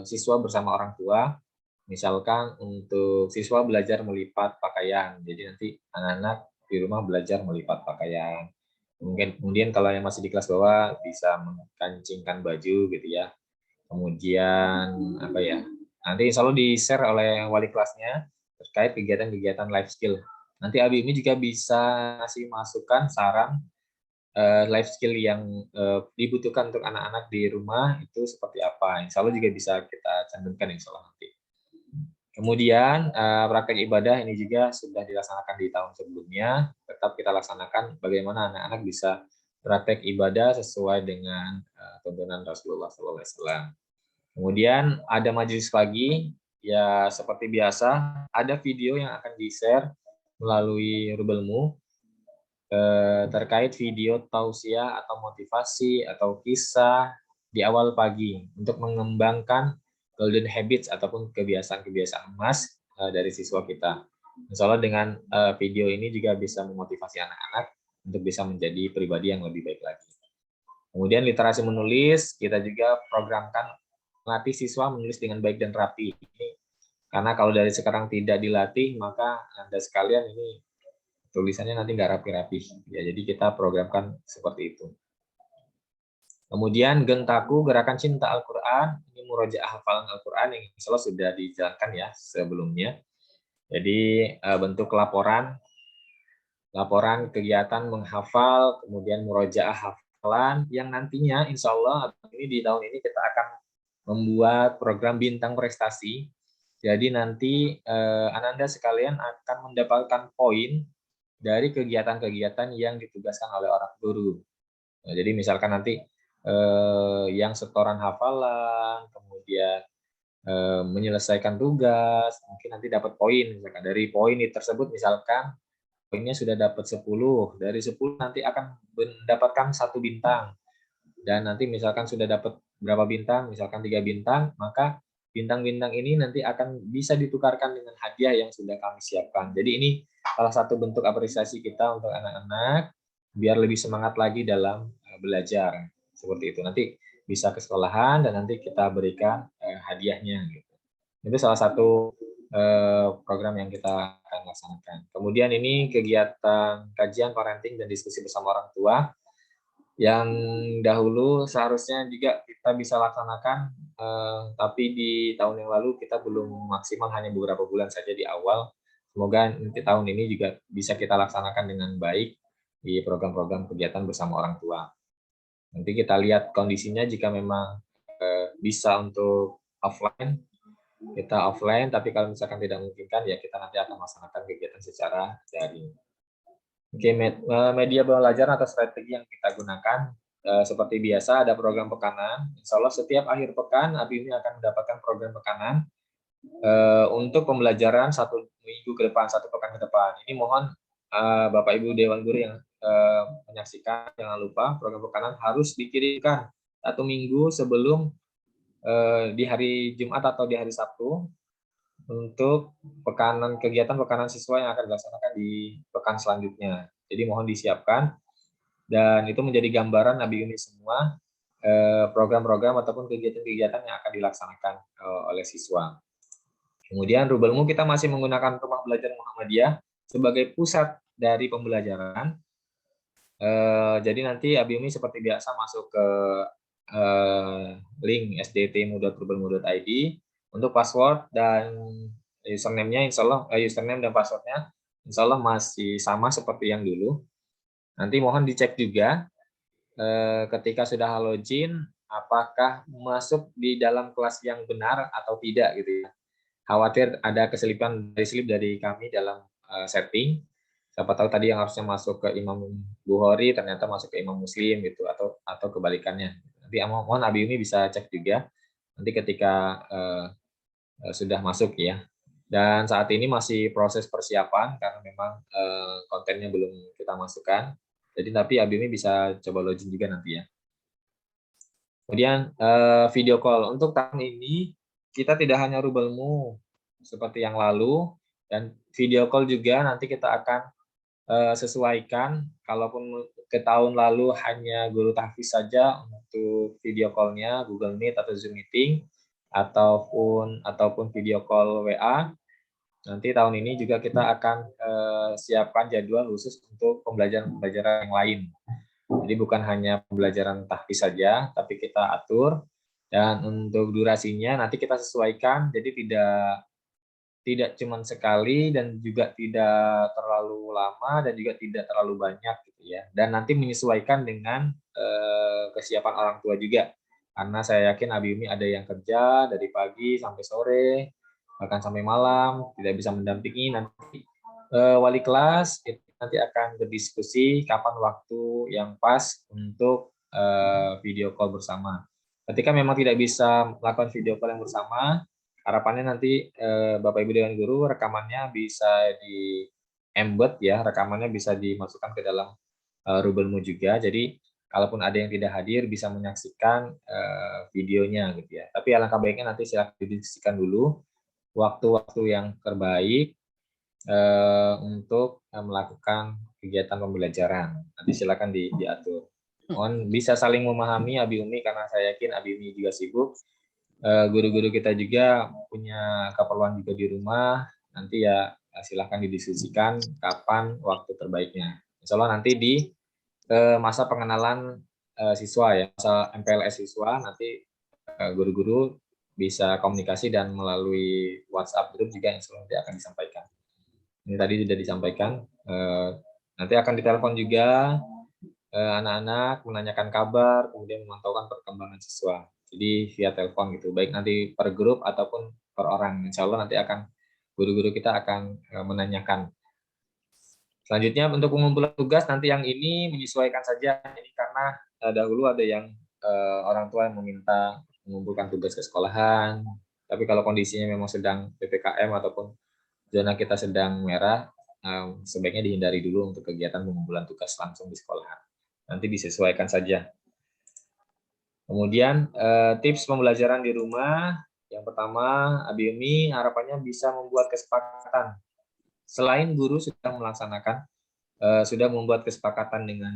siswa bersama orang tua. Misalkan untuk siswa belajar melipat pakaian, jadi nanti anak-anak di rumah belajar melipat pakaian. Kemudian kalau yang masih di kelas bawah bisa mengkancingkan baju gitu ya. Kemudian apa ya? Nanti insya Allah di-share oleh wali kelasnya terkait kegiatan-kegiatan life skill. Nanti Abi Umi juga bisa ngasih masukan saran life skill yang dibutuhkan untuk anak-anak di rumah itu seperti apa. Insya Allah juga bisa kita cantumkan insya Allah nanti. Kemudian praktek ibadah ini juga sudah dilaksanakan di tahun sebelumnya, tetap kita laksanakan bagaimana anak-anak bisa praktek ibadah sesuai dengan tuntunan Rasulullah SAW. Kemudian ada majelis pagi, ya seperti biasa, ada video yang akan di-share melalui Rubelmu. terkait video tausiah atau motivasi atau kisah di awal pagi untuk mengembangkan golden habits ataupun kebiasaan-kebiasaan emas dari siswa kita. Insya Allah dengan video ini juga bisa memotivasi anak-anak untuk bisa menjadi pribadi yang lebih baik lagi. Kemudian literasi menulis, kita juga programkan melatih siswa menulis dengan baik dan rapi. Ini karena kalau dari sekarang tidak dilatih, maka Anda sekalian ini tulisannya nanti nggak rapi-rapi. Ya, jadi kita programkan seperti itu. Kemudian Gentaku, Gerakan Cinta Al-Quran, ini murojaah hafalan Al-Quran yang insya Allah sudah dijalankan ya sebelumnya. Jadi bentuk laporan kegiatan menghafal, kemudian murojaah hafalan yang nantinya insya Allah ini di tahun ini kita akan membuat program bintang prestasi. Jadi nanti Ananda sekalian akan mendapatkan poin dari kegiatan-kegiatan yang ditugaskan oleh orang guru. Nah, jadi misalkan nanti yang setoran hafalan, kemudian menyelesaikan tugas, mungkin nanti dapat poin. Misalkan dari poin tersebut, misalkan poinnya sudah dapat 10, dari 10 nanti akan mendapatkan 1 bintang. Dan nanti misalkan sudah dapat berapa bintang, misalkan 3 bintang, maka bintang-bintang ini nanti akan bisa ditukarkan dengan hadiah yang sudah kami siapkan. Jadi ini salah satu bentuk apresiasi kita untuk anak-anak, biar lebih semangat lagi dalam belajar. Seperti itu. Nanti bisa ke sekolahan dan nanti kita berikan hadiahnya. Gitu. Itu salah satu program yang kita akan laksanakan. Kemudian ini kegiatan kajian parenting dan diskusi bersama orang tua yang dahulu seharusnya juga kita bisa laksanakan, tapi di tahun yang lalu kita belum maksimal, hanya beberapa bulan saja di awal. Semoga nanti tahun ini juga bisa kita laksanakan dengan baik di program-program kegiatan bersama orang tua. Nanti kita lihat kondisinya, jika memang bisa untuk offline, kita offline, tapi kalau misalkan tidak memungkinkan, ya kita nanti akan melaksanakan kegiatan secara daring. Oke, media belajar atau strategi yang kita gunakan, seperti biasa ada program pekanan. Insya Allah setiap akhir pekan, Abi ini akan mendapatkan program pekanan untuk pembelajaran 1 minggu ke depan, 1 pekan ke depan. Ini mohon Bapak Ibu Dewan Guru yang menyaksikan, jangan lupa program pekanan harus dikirimkan 1 minggu sebelum di hari Jumat atau di hari Sabtu untuk kegiatan pekanan siswa yang akan dilaksanakan di pekan selanjutnya. Jadi mohon disiapkan, dan itu menjadi gambaran Nabi Uni semua program-program ataupun kegiatan-kegiatan yang akan dilaksanakan oleh siswa. Kemudian Rubelmu, kita masih menggunakan Rumah Belajar Muhammadiyah sebagai pusat dari pembelajaran. Jadi nanti Abi Umi seperti biasa masuk ke link sdtmu.rubelmu.id untuk password dan username-nya, insya Allah username dan password-nya insya Allah masih sama seperti yang dulu. Nanti mohon dicek juga ketika sudah login apakah masuk di dalam kelas yang benar atau tidak gitu ya. Khawatir ada keselipan dari kami dalam setting. Siapa tahu tadi yang harusnya masuk ke Imam Bukhari ternyata masuk ke Imam Muslim gitu, atau kebalikannya. Nanti mohon Abi Umi bisa cek juga nanti ketika sudah masuk ya. Dan saat ini masih proses persiapan karena memang kontennya belum kita masukkan. Jadi tapi Abi Umi bisa coba login juga nanti ya. Kemudian video call untuk tahun ini kita tidak hanya Rubelmu seperti yang lalu, dan video call juga nanti kita akan sesuaikan. Kalaupun ke tahun lalu hanya guru tahfiz saja untuk video call-nya Google Meet atau Zoom meeting ataupun video call WA, nanti tahun ini juga kita akan siapkan jadwal khusus untuk pembelajaran yang lain. Jadi bukan hanya pembelajaran tahfiz saja, tapi kita atur, dan untuk durasinya nanti kita sesuaikan, jadi tidak cuma sekali dan juga tidak terlalu lama dan juga tidak terlalu banyak gitu ya. Dan nanti menyesuaikan dengan kesiapan orang tua juga. Karena saya yakin Abi Umi ada yang kerja dari pagi sampai sore, bahkan sampai malam, tidak bisa mendampingi. Nanti wali kelas itu nanti akan berdiskusi kapan waktu yang pas untuk video call bersama. Ketika memang tidak bisa melakukan video call yang bersama, harapannya nanti Bapak Ibu Dewan Guru rekamannya bisa embed ya, rekamannya bisa dimasukkan ke dalam Rubelmu juga. Jadi kalaupun ada yang tidak hadir bisa menyaksikan videonya gitu ya. Tapi alangkah baiknya nanti silakan didiskusikan dulu waktu-waktu yang terbaik untuk melakukan kegiatan pembelajaran. Nanti silakan diatur. Mohon bisa saling memahami Abi Umi karena saya yakin Abi Umi juga sibuk. Guru-guru kita juga punya keperluan juga di rumah. Nanti ya silakan didiskusikan kapan waktu terbaiknya. Insya Allah nanti di masa pengenalan siswa ya, masa MPLS siswa nanti guru-guru bisa komunikasi dan melalui WhatsApp group juga yang nanti akan disampaikan. Ini tadi sudah disampaikan. Nanti akan ditelepon juga anak-anak menanyakan kabar, kemudian memantaukan perkembangan siswa. Jadi via telepon gitu, baik nanti per grup ataupun per orang. Insya Allah nanti akan guru-guru kita akan menanyakan. Selanjutnya untuk pengumpulan tugas nanti yang ini menyesuaikan saja. Ini karena dahulu ada yang orang tua yang meminta mengumpulkan tugas ke sekolahan. Tapi kalau kondisinya memang sedang PPKM ataupun zona kita sedang merah, sebaiknya dihindari dulu untuk kegiatan pengumpulan tugas langsung di sekolahan. Nanti disesuaikan saja. Kemudian tips pembelajaran di rumah. Yang pertama, Abi Umi harapannya bisa membuat kesepakatan. Selain guru sudah melaksanakan, sudah membuat kesepakatan dengan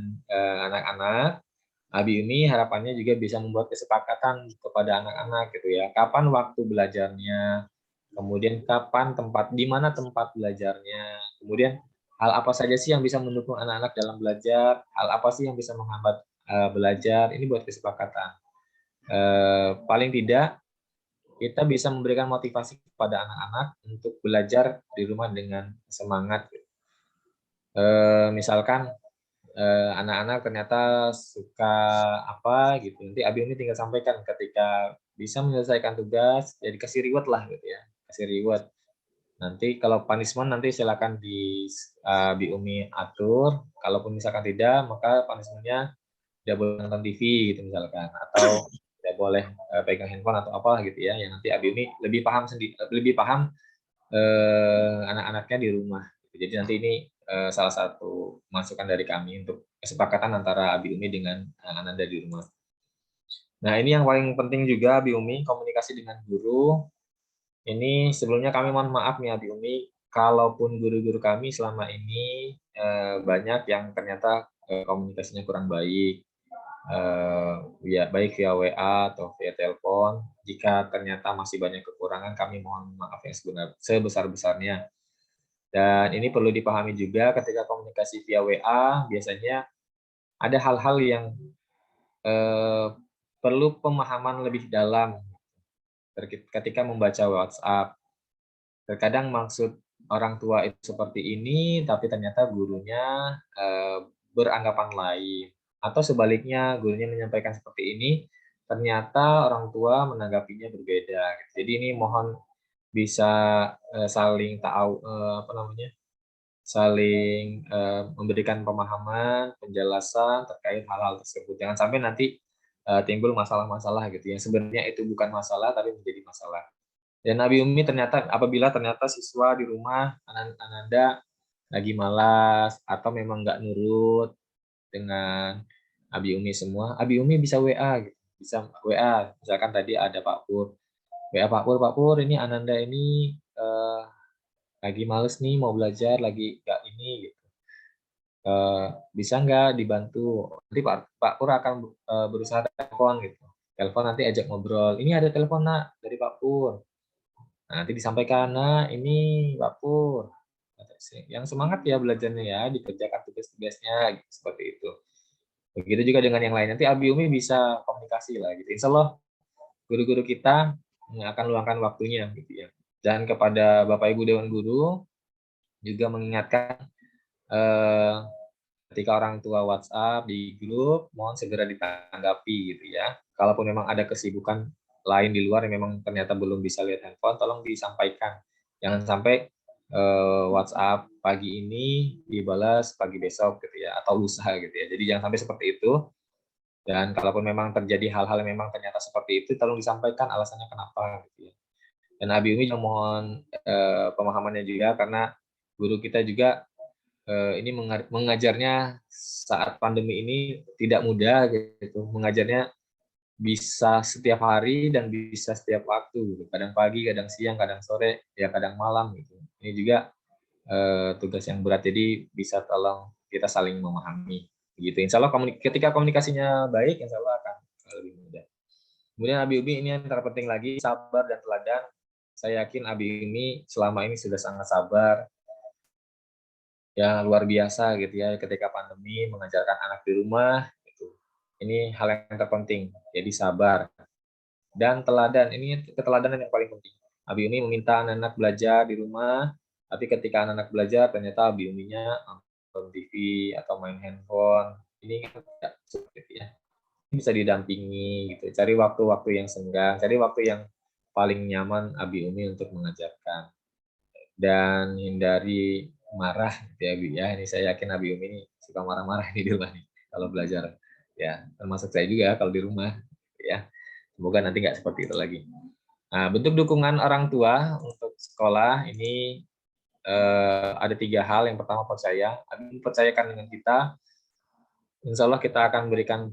anak-anak, Abi Umi harapannya juga bisa membuat kesepakatan kepada anak-anak gitu ya. Kapan waktu belajarnya, kemudian kapan tempat, di mana tempat belajarnya, kemudian hal apa saja sih yang bisa mendukung anak-anak dalam belajar, hal apa sih yang bisa menghambat belajar, ini buat kesepakatan. Paling tidak kita bisa memberikan motivasi kepada anak-anak untuk belajar di rumah dengan semangat. Misalkan anak-anak ternyata suka apa gitu, nanti Abi Umi tinggal sampaikan ketika bisa menyelesaikan tugas, ya dikasih reward lah gitu ya, kasih reward. Nanti kalau punishment nanti silakan di Abi Umi atur, kalaupun misalkan tidak, maka punishmentnya tidak boleh nonton TV gitu misalkan, atau tidak boleh pegang handphone atau apa gitu ya, yang nanti Abi Umi lebih paham sendiri, lebih paham anak-anaknya di rumah. Jadi nanti ini salah satu masukan dari kami untuk kesepakatan antara Abi Umi dengan Ananda di rumah. Nah ini yang paling penting juga Abi Umi, komunikasi dengan guru. Ini sebelumnya kami mohon maaf nih Abi Umi, kalaupun guru-guru kami selama ini banyak yang ternyata komunikasinya kurang baik. Ya baik via WA atau via telepon. Jika ternyata masih banyak kekurangan, kami mohon maaf yang sebesar-besarnya. Dan ini perlu dipahami juga ketika komunikasi via WA, biasanya ada hal-hal yang perlu pemahaman lebih dalam ketika membaca WhatsApp. Terkadang maksud orang tua itu seperti ini, tapi ternyata gurunya beranggapan lain. Atau sebaliknya, gurunya menyampaikan seperti ini, ternyata orang tua menanggapinya berbeda. Jadi ini mohon bisa saling tahu saling memberikan pemahaman, penjelasan terkait hal-hal tersebut. Jangan sampai nanti timbul masalah-masalah gitu yang sebenarnya itu bukan masalah tapi menjadi masalah. Dan Nabi Umi ternyata apabila ternyata siswa di rumah Ananda lagi malas atau memang nggak nurut dengan Abi Umi semua, Abi Umi bisa WA gitu. Bisa WA, misalkan tadi ada Pak Pur. WA Pak Pur ini Ananda ini lagi males nih mau belajar, lagi nggak ini gitu. Bisa nggak dibantu? Nanti Pak Pur akan berusaha telepon gitu. Telepon nanti ajak ngobrol. Ini ada telepon nak dari Pak Pur. Nah, nanti disampaikan, nah ini Pak Pur. Yang semangat ya belajarnya ya, dikerjakan tugas-tugasnya gitu, seperti itu. Begitu juga dengan yang lain. Nanti Abi Umi bisa komunikasi lah gitu. Insya Allah guru-guru kita akan luangkan waktunya gitu ya. Dan kepada Bapak Ibu Dewan Guru juga mengingatkan ketika orang tua WhatsApp di grup mohon segera ditanggapi gitu ya. Kalaupun memang ada kesibukan lain di luar yang memang ternyata belum bisa lihat handphone, tolong disampaikan. Jangan sampai WhatsApp pagi ini dibalas pagi besok gitu ya, atau lusa gitu ya. Jadi jangan sampai seperti itu. Dan kalaupun memang terjadi hal-hal yang memang ternyata seperti itu, tolong disampaikan alasannya kenapa gitu ya. Dan Abi Umi mohon pemahamannya juga karena guru kita juga ini mengajarnya saat pandemi ini tidak mudah gitu. Mengajarnya bisa setiap hari dan bisa setiap waktu gitu. Kadang pagi, kadang siang, kadang sore, ya kadang malam gitu. Ini juga tugas yang berat, jadi bisa tolong kita saling memahami gitu. Insya Allah ketika komunikasinya baik, insya Allah akan lebih mudah. Kemudian Abi Umi ini yang terpenting lagi, sabar dan teladan. Saya yakin Abi Umi selama ini sudah sangat sabar, ya luar biasa gitu ya ketika pandemi mengajarkan anak di rumah gitu. Ini hal yang terpenting, jadi sabar dan teladan. Ini keteladanan yang paling penting. Abi Umi meminta anak-anak belajar di rumah, tapi ketika anak-anak belajar ternyata Abi Uminya nonton TV atau main handphone. Ini tidak seperti ya. Bisa didampingi gitu, cari waktu-waktu yang senggang, cari waktu yang paling nyaman Abi Umi untuk mengajarkan, dan hindari marah gitu ya Abi ya. Ini saya yakin Abi Umi ini suka marah-marah di rumah nih kalau belajar ya, termasuk saya juga kalau di rumah ya. Semoga nanti nggak seperti itu lagi. Nah, bentuk dukungan orang tua untuk sekolah ini ada 3 hal. Yang pertama, percaya. Abi percayakan dengan kita, insya Allah kita akan berikan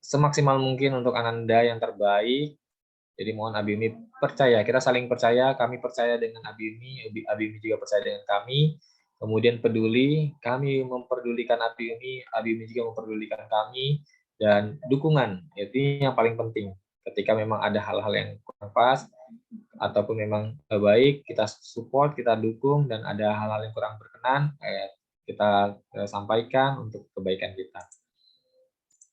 semaksimal mungkin untuk Ananda yang terbaik. Jadi mohon Abi Umi percaya, kita saling percaya, kami percaya dengan Abi Umi juga percaya dengan kami. Kemudian peduli, kami memperdulikan Abi Umi juga memperdulikan kami, dan dukungan, itu yang paling penting. Ketika memang ada hal-hal yang kurang pas, ataupun memang baik, kita support, kita dukung, dan ada hal-hal yang kurang berkenan, kita sampaikan untuk kebaikan kita.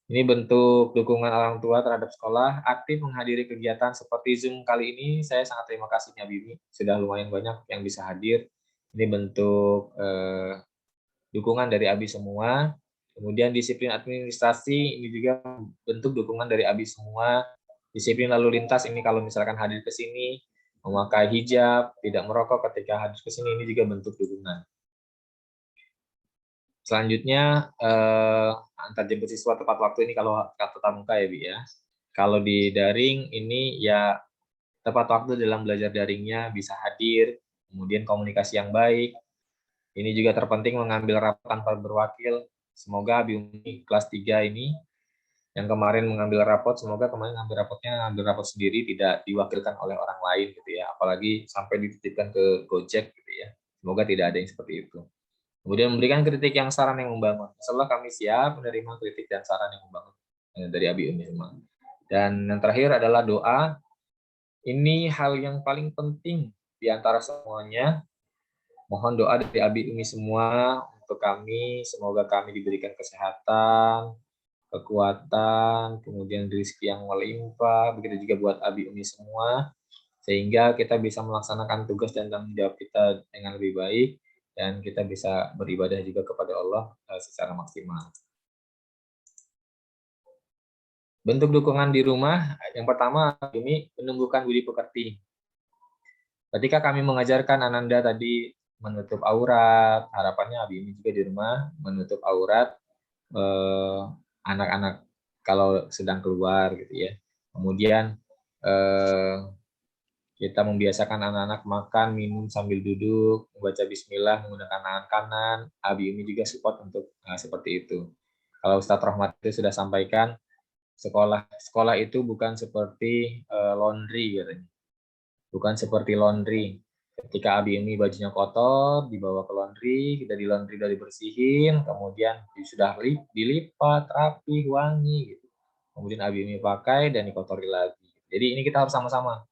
Ini bentuk dukungan orang tua terhadap sekolah, aktif menghadiri kegiatan seperti Zoom kali ini. Saya sangat terima kasih ya Bibi, sudah lumayan banyak yang bisa hadir. Ini bentuk dukungan dari Abi semua. Kemudian disiplin administrasi, ini juga bentuk dukungan dari Abi semua. Disiplin lalu lintas, ini kalau misalkan hadir ke sini, memakai hijab, tidak merokok ketika hadir ke sini, ini juga bentuk dukungan. Selanjutnya, antar jemput siswa tepat waktu, ini kalau tatap muka ya, Bi ya. Kalau di daring ini ya tepat waktu dalam belajar daringnya, bisa hadir, kemudian komunikasi yang baik. Ini juga terpenting mengambil rapot tanpa berwakil. Semoga Abi Umi kelas 3 ini yang kemarin mengambil rapot, semoga kemarin ngambil rapot sendiri, tidak diwakilkan oleh orang lain gitu ya. Apalagi sampai dititipkan ke Gojek gitu ya. Semoga tidak ada yang seperti itu. Kemudian memberikan kritik yang saran yang membangun. Insyaallah kami siap menerima kritik dan saran yang membangun dari Abi Umi semua. Dan yang terakhir adalah doa. Ini hal yang paling penting di antara semuanya. Mohon doa dari Abi Umi semua untuk kami. Semoga kami diberikan kesehatan, kekuatan, kemudian rezeki yang melimpah. Begitu juga buat Abi Umi semua. Sehingga kita bisa melaksanakan tugas dan tanggung jawab kita dengan lebih baik. Dan kita bisa beribadah juga kepada Allah secara maksimal. Bentuk dukungan di rumah, yang pertama ini menumbuhkan budi pekerti. Ketika kami mengajarkan Ananda tadi menutup aurat, harapannya Abi ini juga di rumah menutup aurat anak-anak kalau sedang keluar gitu ya. Kemudian kita membiasakan anak-anak makan, minum sambil duduk, membaca bismillah, menggunakan tangan kanan. Abi ini juga support untuk seperti itu. Kalau Ustadz Rahmat itu sudah sampaikan, sekolah itu bukan seperti laundry katanya. Bukan seperti laundry. Ketika Abi ini bajunya kotor, dibawa ke laundry, kita di laundry udah dibersihin, kemudian sudah dilipat, rapi, wangi gitu. Kemudian Abi ini pakai dan dikotori lagi. Jadi ini kita harus sama-sama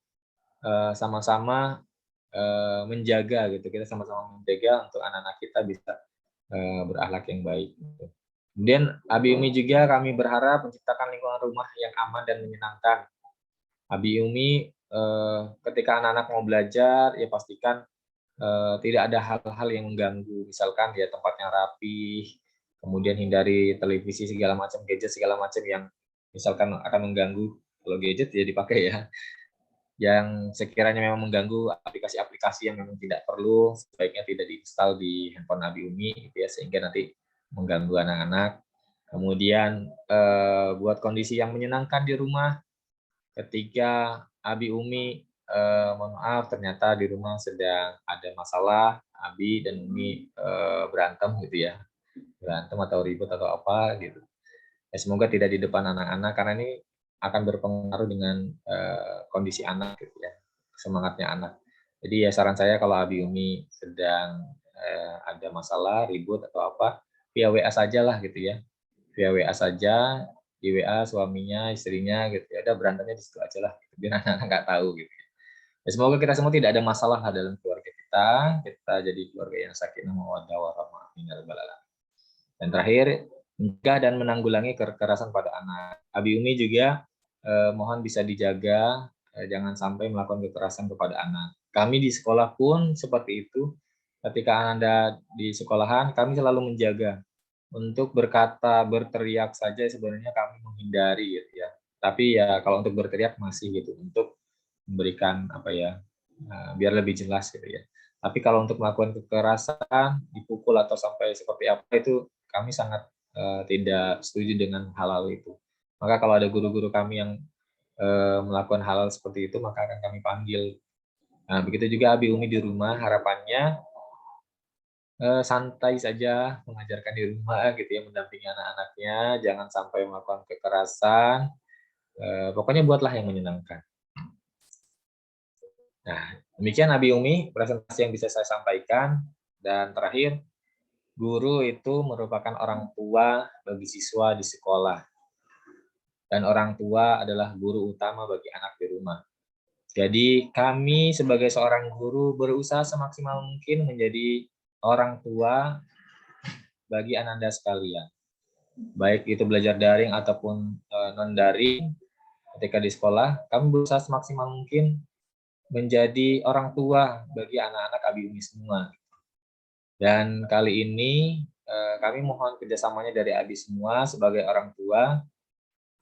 menjaga gitu, kita sama-sama menjaga untuk anak-anak kita bisa berakhlak yang baik. Gitu. Kemudian Abi Umi juga kami berharap menciptakan lingkungan rumah yang aman dan menyenangkan. Abi Umi ketika anak-anak mau belajar ya pastikan tidak ada hal-hal yang mengganggu, misalkan ya tempatnya rapi, kemudian hindari televisi segala macam, gadget segala macam yang misalkan akan mengganggu. Kalau gadget ya dipakai ya. Yang sekiranya memang mengganggu aplikasi-aplikasi yang memang tidak perlu, sebaiknya tidak diinstal di handphone Abi Umi gitu ya, sehingga nanti mengganggu anak-anak. Kemudian buat kondisi yang menyenangkan di rumah ketika Abi Umi mohon maaf ternyata di rumah sedang ada masalah, Abi dan Umi berantem gitu ya, berantem atau ribut atau apa gitu. Ya, semoga tidak di depan anak-anak karena ini akan berpengaruh dengan kondisi anak gitu ya, semangatnya anak. Jadi ya saran saya kalau Abi Umi sedang ada masalah, ribut atau apa, via WA saja lah gitu ya. Via WA saja, di WA suaminya, istrinya gitu ya. Ada berantemnya di situ aja lah, gitu. Biar anak-anak nggak tahu gitu. Ya, semoga kita semua tidak ada masalah dalam keluarga kita jadi keluarga yang sakinah mawaddah warahmah. Dan terakhir, mencegah dan menanggulangi kekerasan pada anak. Abi Umi juga mohon bisa dijaga, jangan sampai melakukan kekerasan kepada anak. Kami di sekolah pun seperti itu. Ketika Anda di sekolahan, kami selalu menjaga untuk berkata, berteriak saja sebenarnya kami menghindari gitu ya. Tapi ya kalau untuk berteriak masih gitu, untuk memberikan apa ya, biar lebih jelas gitu ya. Tapi kalau untuk melakukan kekerasan, dipukul atau sampai seperti apa itu kami sangat tidak setuju dengan hal-hal itu. Maka kalau ada guru-guru kami yang melakukan hal-hal seperti itu, maka akan kami panggil. Nah, begitu juga Abi Umi di rumah, harapannya santai saja mengajarkan di rumah gitu ya, mendampingi anak-anaknya, jangan sampai melakukan kekerasan. Pokoknya buatlah yang menyenangkan. Nah, demikian Abi Umi presentasi yang bisa saya sampaikan. Dan terakhir, guru itu merupakan orang tua bagi siswa di sekolah. Dan orang tua adalah guru utama bagi anak di rumah. Jadi kami sebagai seorang guru berusaha semaksimal mungkin menjadi orang tua bagi Ananda sekalian. Baik itu belajar daring ataupun non-daring, ketika di sekolah, kami berusaha semaksimal mungkin menjadi orang tua bagi anak-anak Abi Umi semua. Dan kali ini kami mohon kerjasamanya dari Abi semua sebagai orang tua,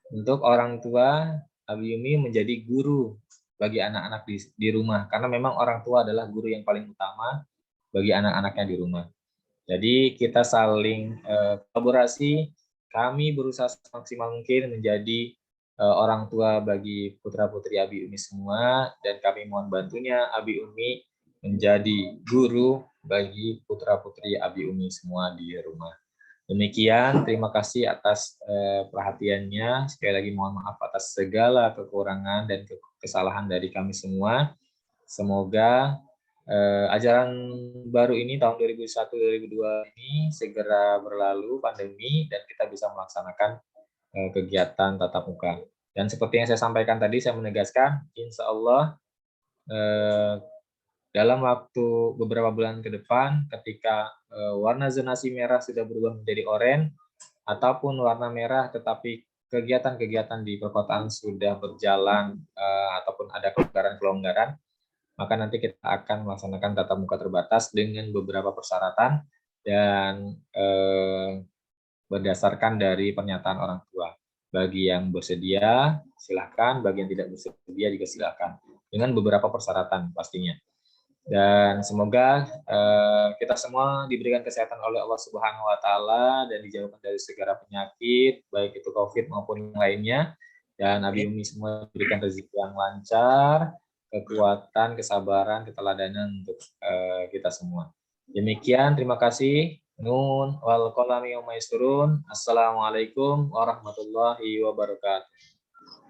untuk orang tua Abi Umi menjadi guru bagi anak-anak di rumah, karena memang orang tua adalah guru yang paling utama bagi anak-anaknya di rumah. Jadi kita saling kolaborasi, kami berusaha semaksimal mungkin menjadi orang tua bagi putra-putri Abi Umi semua, dan kami mohon bantunya Abi Umi menjadi guru bagi putra-putri Abi Umi semua di rumah. Demikian, terima kasih atas perhatiannya. Sekali lagi mohon maaf atas segala kekurangan dan kesalahan dari kami semua. Semoga ajaran baru ini tahun 2001-2002 ini segera berlalu pandemi dan kita bisa melaksanakan kegiatan tatap muka. Dan seperti yang saya sampaikan tadi, saya menegaskan, insya Allah dalam waktu beberapa bulan ke depan, ketika warna zonasi merah sudah berubah menjadi oranye, ataupun warna merah tetapi kegiatan-kegiatan di perkotaan sudah berjalan ataupun ada kelonggaran-kelonggaran, maka nanti kita akan melaksanakan tatap muka terbatas dengan beberapa persyaratan dan berdasarkan dari pernyataan orang tua. Bagi yang bersedia, silakan. Bagi yang tidak bersedia juga silakan. Dengan beberapa persyaratan pastinya. Dan semoga kita semua diberikan kesehatan oleh Allah Subhanahu wa Ta'ala dan dijauhkan dari segala penyakit, baik itu COVID maupun yang lainnya. Dan Abi Umi semua diberikan rezeki yang lancar, kekuatan, kesabaran, keteladanan untuk kita semua. Demikian, terima kasih. Nun wal qalami wa maisturun. Assalamualaikum warahmatullahi wabarakatuh.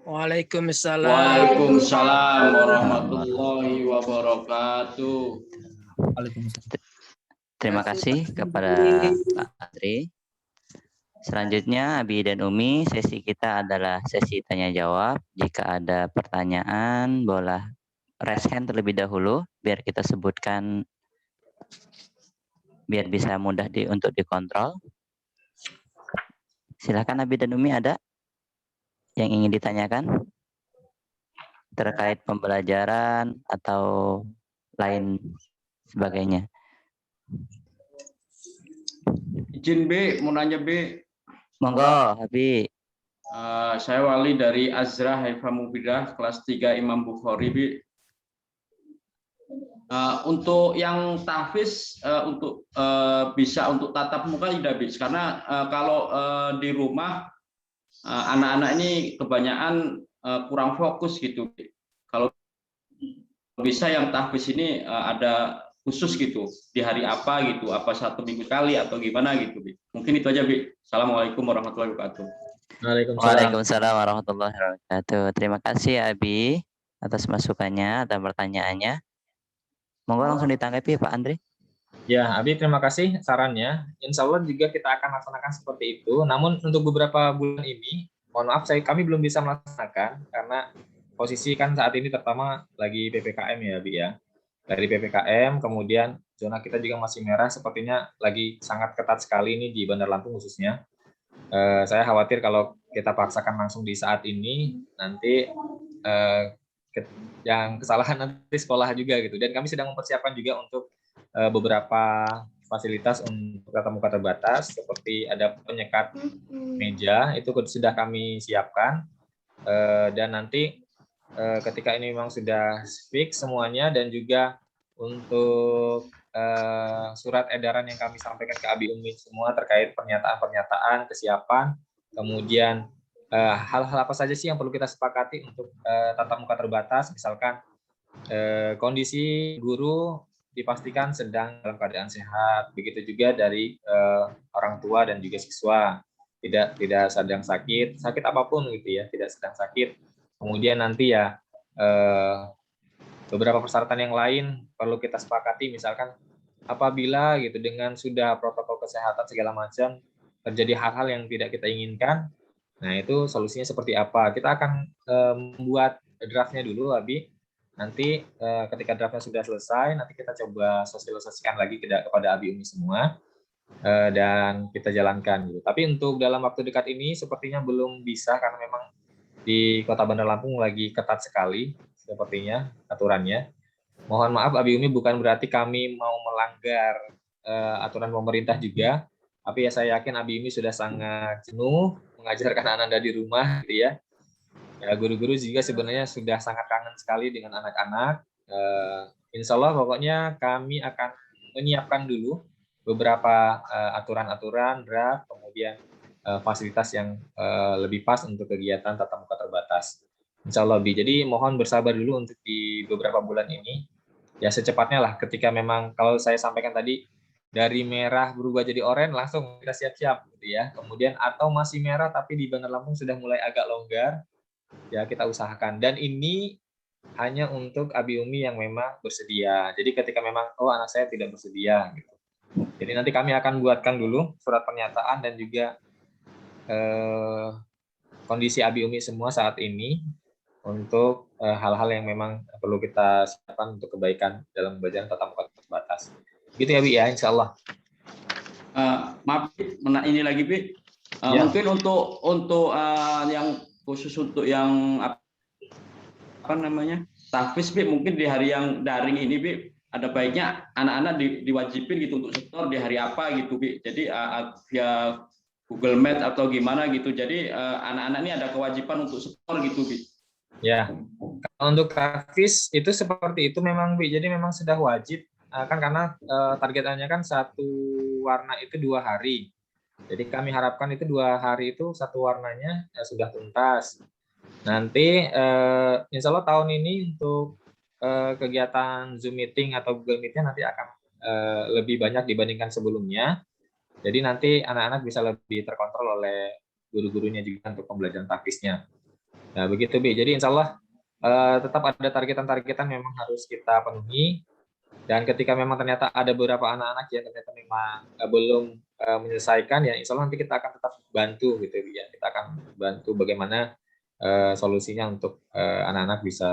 Waalaikumsalam. Waalaikumsalam warahmatullahi wabarakatuh. Terima kasih kepada Pak Patri. Selanjutnya, Abi dan Umi, sesi kita adalah sesi tanya jawab. Jika ada pertanyaan, boleh raise hand terlebih dahulu, biar kita sebutkan, biar bisa mudah untuk dikontrol. Silakan Abi dan Umi, ada yang ingin ditanyakan terkait pembelajaran atau lain sebagainya. Izin B, mau nanya B. Monggo, Abi. Saya Wali dari Azra Haifa Mubidah, kelas 3 Imam Bukhari, B. Untuk yang tahfiz, untuk bisa untuk tatap muka tidak bisa, karena kalau di rumah anak-anak ini kebanyakan kurang fokus gitu. Kalau bisa yang tahfiz ini ada khusus gitu di hari apa gitu, apa 1 minggu sekali atau gimana gitu, Bi. Mungkin itu aja, Bi. Assalamualaikum warahmatullahi wabarakatuh. Waalaikumsalam. Waalaikumsalam warahmatullahi wabarakatuh. Terima kasih ya Abi atas masukannya dan pertanyaannya. Monggo langsung ditanggapi Pak Andri. Ya, Abi terima kasih sarannya. Insya Allah juga kita akan laksanakan seperti itu. Namun untuk beberapa bulan ini, mohon maaf kami belum bisa melaksanakan karena posisi kan saat ini terutama lagi PPKM ya, Abi ya. Dari PPKM, kemudian zona kita juga masih merah, sepertinya lagi sangat ketat sekali ini di Bandar Lampung khususnya. Saya khawatir kalau kita paksakan langsung di saat ini, nanti yang kesalahan nanti sekolah juga gitu. Dan kami sedang mempersiapkan juga untuk beberapa fasilitas untuk tatap muka terbatas, seperti ada penyekat meja, itu sudah kami siapkan. Dan nanti ketika ini memang sudah fix semuanya, dan juga untuk surat edaran yang kami sampaikan ke Abi Umi semua terkait pernyataan-pernyataan, kesiapan, kemudian hal-hal apa saja sih yang perlu kita sepakati untuk tatap muka terbatas, misalkan kondisi guru dipastikan sedang dalam keadaan sehat, begitu juga dari orang tua dan juga siswa, tidak sedang sakit apapun gitu ya, tidak sedang sakit. Kemudian nanti ya beberapa persyaratan yang lain perlu kita sepakati, misalkan apabila gitu dengan sudah protokol kesehatan segala macam terjadi hal-hal yang tidak kita inginkan, nah itu solusinya seperti apa. Kita akan membuat draftnya dulu, Abi. Nanti ketika draftnya sudah selesai, nanti kita coba sosialisasikan lagi kepada Abi Umi semua, dan kita jalankan gitu. Tapi untuk dalam waktu dekat ini sepertinya belum bisa, karena memang di Kota Bandar Lampung lagi ketat sekali sepertinya aturannya. Mohon maaf Abi Umi, bukan berarti kami mau melanggar aturan pemerintah juga, tapi ya saya yakin Abi Umi sudah sangat jenuh mengajarkan anak-anak di rumah gitu ya. Ya, guru-guru juga sebenarnya sudah sangat kangen sekali dengan anak-anak. Insya Allah pokoknya kami akan menyiapkan dulu beberapa aturan-aturan draft, kemudian fasilitas yang lebih pas untuk kegiatan tatap muka terbatas. Insya Allah, Bi. Jadi mohon bersabar dulu untuk di beberapa bulan ini. Ya secepatnya lah, ketika memang kalau saya sampaikan tadi, dari merah berubah jadi oranye, langsung kita siap-siap gitu ya. Kemudian atau masih merah tapi di Bandar Lampung sudah mulai agak longgar, ya kita usahakan. Dan ini hanya untuk Abi Umi yang memang bersedia. Jadi ketika memang anak saya tidak bersedia gitu, jadi nanti kami akan buatkan dulu surat pernyataan dan juga kondisi Abi Umi semua saat ini untuk hal-hal yang memang perlu kita siapkan untuk kebaikan dalam pembelajaran tatap muka terbatas. Gitu ya, Bi ya, insya Allah. Maaf, ini lagi, Bi. Ya. Mungkin untuk yang khusus untuk yang apa namanya tahfiz, Bi, mungkin di hari yang daring ini, Bi, ada baiknya anak-anak diwajibin gitu untuk setor di hari apa gitu, Bi. Jadi via Google Meet atau gimana gitu. Jadi anak-anak ini ada kewajiban untuk setor gitu, Bi. Ya, untuk tahfiz itu seperti itu memang, Bi. Jadi memang sudah wajib, kan karena targetannya kan satu warna itu 2 hari. Jadi kami harapkan itu 2 hari itu satu warnanya sudah tuntas. Nanti insya Allah tahun ini untuk kegiatan Zoom meeting atau Google Meet-nya nanti akan lebih banyak dibandingkan sebelumnya. Jadi nanti anak-anak bisa lebih terkontrol oleh guru-gurunya juga untuk pembelajaran tahfiznya. Nah begitu, Bi. Jadi insya Allah tetap ada targetan-targetan memang harus kita penuhi. Dan ketika memang ternyata ada beberapa anak-anak yang ternyata memang belum menyelesaikan, ya insya Allah nanti kita akan tetap bantu gitu ya. Kita akan bantu bagaimana solusinya untuk anak-anak bisa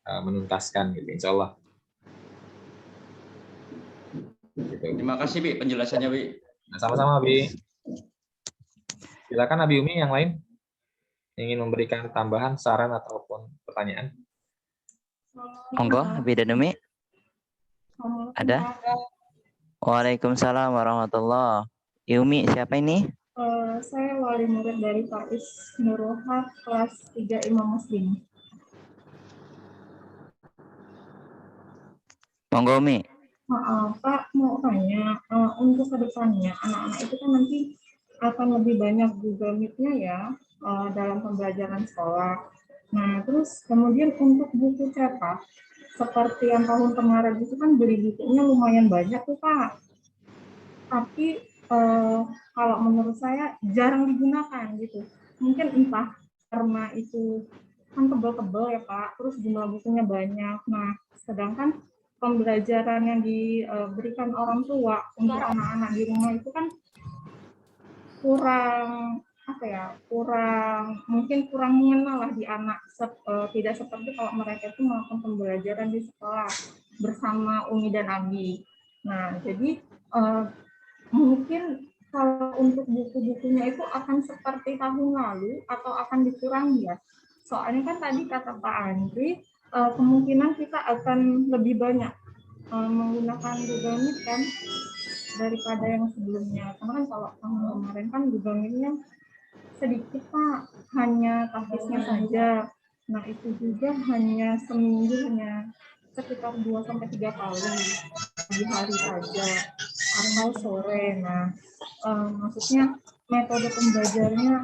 menuntaskan gitu, insya Allah. Gitu. Terima kasih, Bi, penjelasannya, Bi. Nah, sama-sama, Bi. Silakan Abi Umi yang lain ingin memberikan tambahan saran ataupun pertanyaan. Monggo Abi dan Umi. Ada? Waalaikumsalam warahmatullahi wabarakatuh. Umi, siapa ini? Saya wali murid dari Faiz Nurulhaq kelas 3 Imam Muslim. Monggo Umi. Pak mau tanya, untuk kedepannya anak-anak itu kan nanti akan lebih banyak Google Meet-nya ya dalam pembelajaran sekolah. Nah, terus kemudian untuk buku cetak, seperti yang tahun kemarin itu kan beli bukunya lumayan banyak tuh Pak. Tapi kalau menurut saya jarang digunakan gitu. Mungkin entah karena itu kan tebel-tebel ya Pak, terus jumlah bukunya banyak. Nah, sedangkan pembelajaran yang diberikan orang tua untuk anak-anak di rumah itu kan kurang apa ya, mungkin kurang mengenal lah di anak, tidak seperti kalau mereka itu melakukan pembelajaran di sekolah bersama Umi dan Abi. Nah, jadi mungkin kalau untuk buku-bukunya itu akan seperti tahun lalu atau akan dikurangi ya. Soalnya kan tadi kata Pak Andri, kemungkinan kita akan lebih banyak menggunakan Google Meet kan daripada yang sebelumnya. Karena kan kalau tahun kemarin kan Google Meet-nya sedikit Pak, hanya tahvisnya saja. Nah itu juga hanya seminggu, hanya sekitar 2-3 kali di hari saja atau sore. Nah maksudnya metode pembelajarnya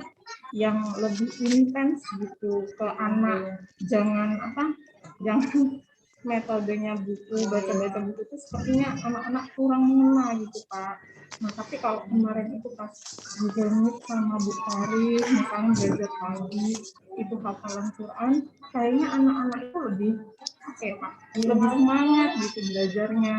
yang lebih intens gitu ke anak, jangan metodenya buku, baca-baca buku itu sepertinya anak-anak kurang mengenal gitu Pak. Nah tapi kalau kemarin itu pas Google Meet sama Bu Tari, misalnya belajar pagi, itu hafalan Quran, kayaknya anak-anak itu lebih Pak, lebih semangat gitu belajarnya,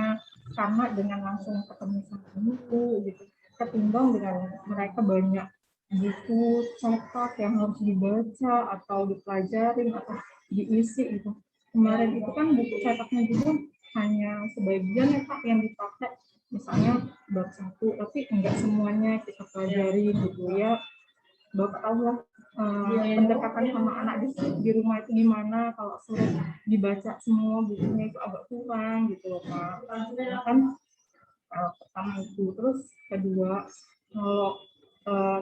karena dengan langsung ketemu sama buku gitu, ketimbang dengan mereka banyak buku cetak yang harus dibaca atau dipelajarin atau diisi gitu. Kemarin itu kan buku cetaknya juga hanya sebagian ya Pak yang dipakai, misalnya bab 1, tapi enggak semuanya kita pelajari gitu ya. Bapak tahu lah pendekatan sama anak di rumah itu gimana, kalau suruh dibaca semua bukunya itu agak kurang gitu loh Pak. Nah, kan pertama itu, terus kedua kalau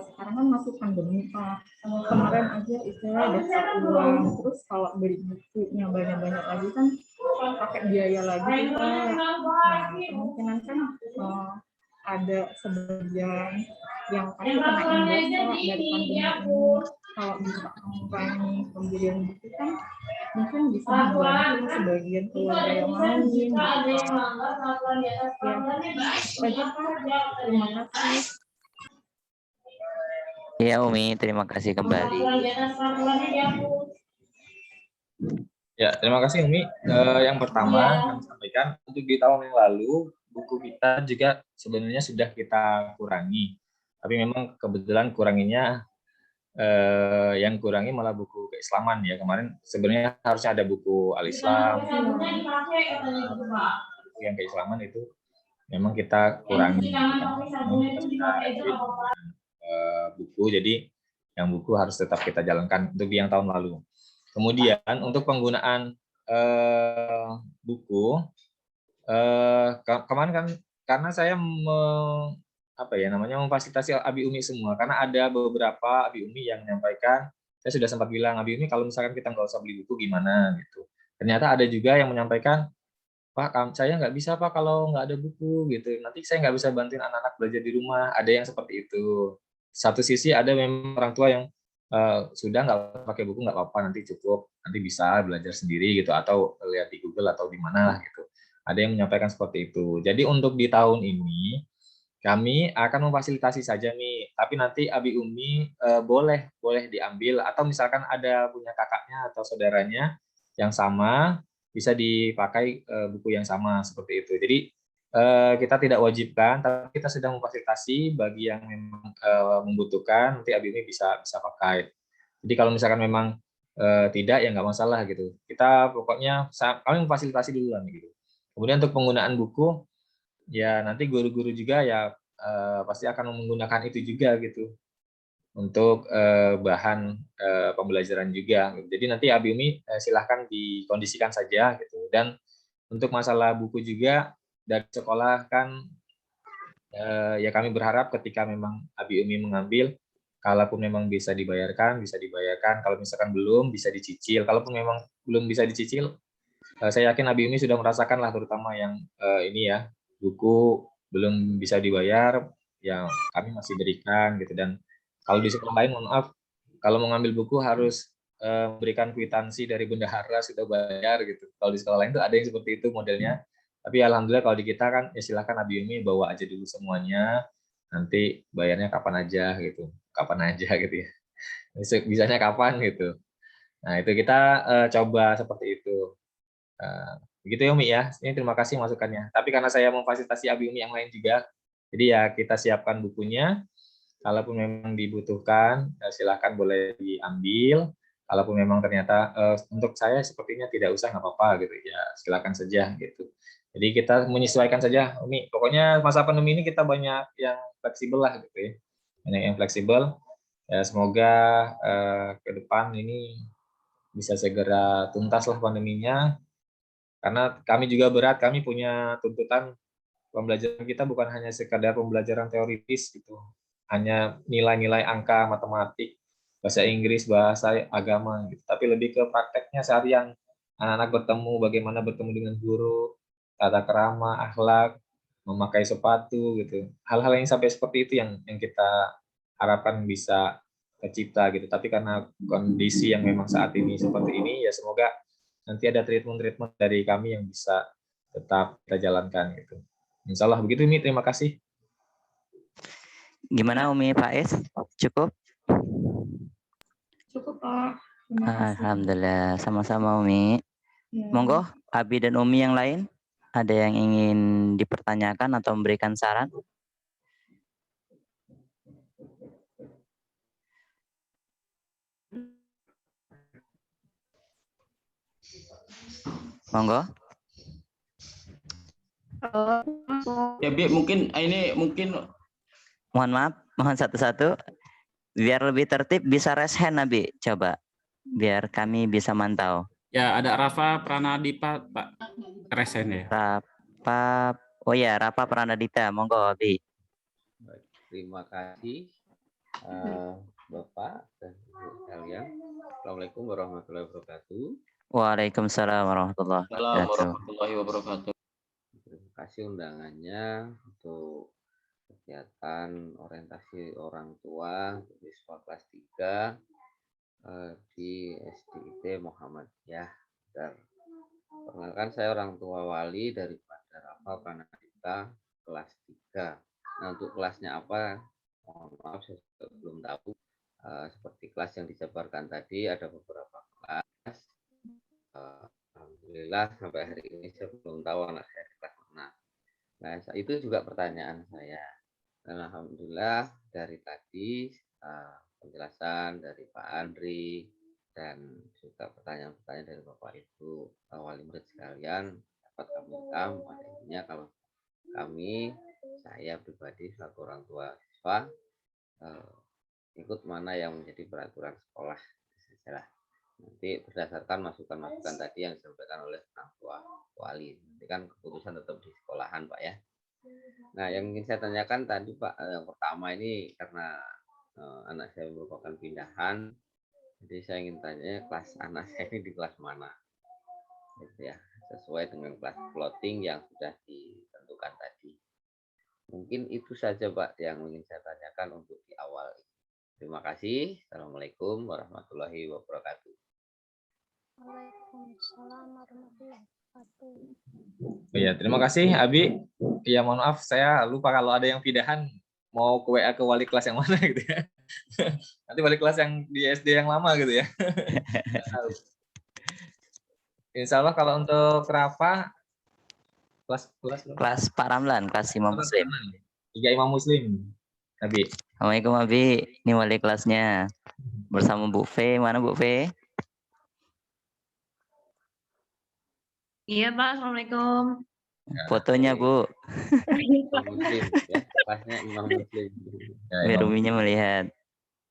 sekarang kan masih pandemi Pak, kemarin aja istilah daftar ulang, terus kalau beli bukunya banyak-banyak lagi kan pakai biaya lagi Pak. Nah kemungkinan kan ada sebagian yang pasti kena imbas Pak dari pandemi ini. Kalau bisa mengurangi pembelian buku kan mungkin bisa dibantu sebagian keluarga yang lain gitu Pak. Ya, Pak. Terima kasih. Ya Umi, terima kasih kembali. Ya, terima kasih Umi. Yang pertama kami sampaikan, untuk di tahun yang lalu buku kita juga sebenarnya sudah kita kurangi, tapi memang kebetulan kuranginya yang kurangi malah buku keislaman ya. Kemarin sebenarnya harusnya ada buku Al-Islam, yang keislaman itu memang kita kurangi. Kita sudah buku, jadi yang buku harus tetap kita jalankan untuk yang tahun lalu. Kemudian untuk penggunaan buku kemarin kan karena saya memfasilitasi Abi Umi semua, karena ada beberapa Abi Umi yang menyampaikan, saya sudah sempat bilang, Abi Umi kalau misalkan kita nggak usah beli buku gimana gitu. Ternyata ada juga yang menyampaikan, Pak, saya nggak bisa Pak kalau nggak ada buku gitu, nanti saya nggak bisa bantuin anak-anak belajar di rumah. Ada yang seperti itu. Satu sisi ada memang orang tua yang sudah nggak pakai buku nggak apa-apa, nanti cukup, nanti bisa belajar sendiri gitu, atau lihat di Google atau di mana lah gitu. Ada yang menyampaikan seperti itu. Jadi untuk di tahun ini kami akan memfasilitasi saja nih, tapi nanti Abi Umi boleh diambil, atau misalkan ada punya kakaknya atau saudaranya yang sama, bisa dipakai buku yang sama seperti itu. Jadi kita tidak wajibkan, tapi kita sedang memfasilitasi bagi yang memang membutuhkan, nanti Abi Umi bisa pakai. Jadi kalau misalkan memang tidak, ya nggak masalah gitu. Kita pokoknya kami memfasilitasi duluan gitu. Kemudian untuk penggunaan buku, ya nanti guru-guru juga ya pasti akan menggunakan itu juga gitu untuk bahan pembelajaran juga. Jadi nanti Abi Umi silahkan dikondisikan saja gitu. Dan untuk masalah buku juga dari sekolah kan ya kami berharap ketika memang Abi Umi mengambil, kalaupun memang bisa dibayarkan, kalau misalkan belum bisa dicicil. Kalaupun memang belum bisa dicicil, saya yakin Abi Umi sudah merasakan lah, terutama yang ini ya, buku belum bisa dibayar, ya kami masih berikan gitu. Dan kalau di sekolah lain, mohon maaf, kalau mau ngambil buku harus memberikan kwitansi dari bendahara sudah bayar gitu. Kalau di sekolah lain tuh ada yang seperti itu modelnya. Tapi alhamdulillah kalau di kita kan ya silakan Abi Umi bawa aja dulu semuanya. Nanti bayarnya kapan aja gitu. Kapan aja gitu ya. Bisanya kapan gitu. Nah, itu kita coba seperti itu. Begitu ya Umi ya. Ini terima kasih masukannya. Tapi karena saya memfasilitasi Abi Umi yang lain juga, jadi ya kita siapkan bukunya. Kalaupun memang dibutuhkan, silakan boleh diambil. Kalaupun memang ternyata untuk saya sepertinya tidak usah, nggak apa-apa gitu ya, silakan saja gitu. Jadi kita menyesuaikan saja, Umi. Pokoknya masa pandemi ini kita banyak yang fleksibel lah gitu ya, banyak yang fleksibel. Ya, semoga ke depan ini bisa segera tuntas lah pandeminya. Karena kami juga berat, kami punya tuntutan pembelajaran kita bukan hanya sekadar pembelajaran teoritis gitu, hanya nilai-nilai angka, matematik, bahasa Inggris, bahasa agama gitu. Tapi lebih ke prakteknya seharian, anak-anak bertemu, bagaimana bertemu dengan guru, tata krama, akhlak, memakai sepatu gitu. Hal-hal yang sampai seperti itu yang kita harapkan bisa tercipta gitu. Tapi karena kondisi yang memang saat ini seperti ini, ya semoga nanti ada treatment-treatment dari kami yang bisa tetap kita jalankan gitu. Insya Allah begitu Umi, terima kasih. Gimana Umi Faiz? Cukup? Cukup Pak. Terima kasih. Alhamdulillah, sama-sama Umi. Ya. Monggo, Abi dan Umi yang lain, ada yang ingin dipertanyakan atau memberikan saran? Monggo. Ya Bi, mungkin Mohon maaf, mohon satu-satu. Biar lebih tertib bisa raise hand Nabi, coba. Biar kami bisa mantau. Ya, ada Rafa Pranadipa, Pak. Resen ya. Rafa, oh ya, Rafa Pranadita, monggo Abi. Baik, terima kasih Bapak dan Ibu sekalian. Assalamualaikum warahmatullahi wabarakatuh. Waalaikumsalam warahmatullahi wabarakatuh. Terima kasih undangannya untuk kegiatan orientasi orang tua di siswa kelas 3 di SDIT Muhammadiyah. Perkenalkan saya orang tua wali daripada Rafa Pranadita kelas 3. Nah, untuk kelasnya apa? Mohon maaf, saya belum tahu. Seperti kelas yang dijabarkan tadi, ada beberapa kelas. Alhamdulillah sampai hari ini saya belum tahu anak saya di kelas mana. Nah, itu juga pertanyaan saya. Dan alhamdulillah dari tadi penjelasan dari Pak Andri dan juga pertanyaan-pertanyaan dari Bapak Ibu wali murid sekalian dapat kami rekam. Akhirnya kalau saya pribadi selaku orang tua siswa ikut mana yang menjadi peraturan sekolah sajalah. Nanti berdasarkan masukan-masukan tadi yang disampaikan oleh orang tua wali. Nanti kan keputusan tetap di sekolahan Pak ya. Nah, yang ingin saya tanyakan tadi Pak, yang pertama ini karena anak saya merupakan pindahan, jadi saya ingin tanya kelas anak saya ini di kelas mana, gitu ya, sesuai dengan kelas floating yang sudah ditentukan tadi. Mungkin itu saja Pak yang ingin saya tanyakan untuk di awal. Terima kasih. Assalamualaikum warahmatullahi wabarakatuh. Waalaikumsalam warahmatullahi wabarakatuh. Ya, terima kasih Abi. Ya mohon maaf saya lupa kalau ada yang pindahan mau ke WA ke wali kelas yang mana gitu ya. Nanti wali kelas yang di SD yang lama gitu ya. Insya Allah kalau untuk Rafa kelas Pak Ramlan, kelas Imam Muslim. 3 Imam Muslim. Abi. Assalamualaikum Abi, ini wali kelasnya bersama Bu Fe. Mana Bu Fe? Iya Pak, Assalamualaikum. Fotonya Bu. Muslim, ya. Kelasnya Imam Muslim. Biar Uminya melihat.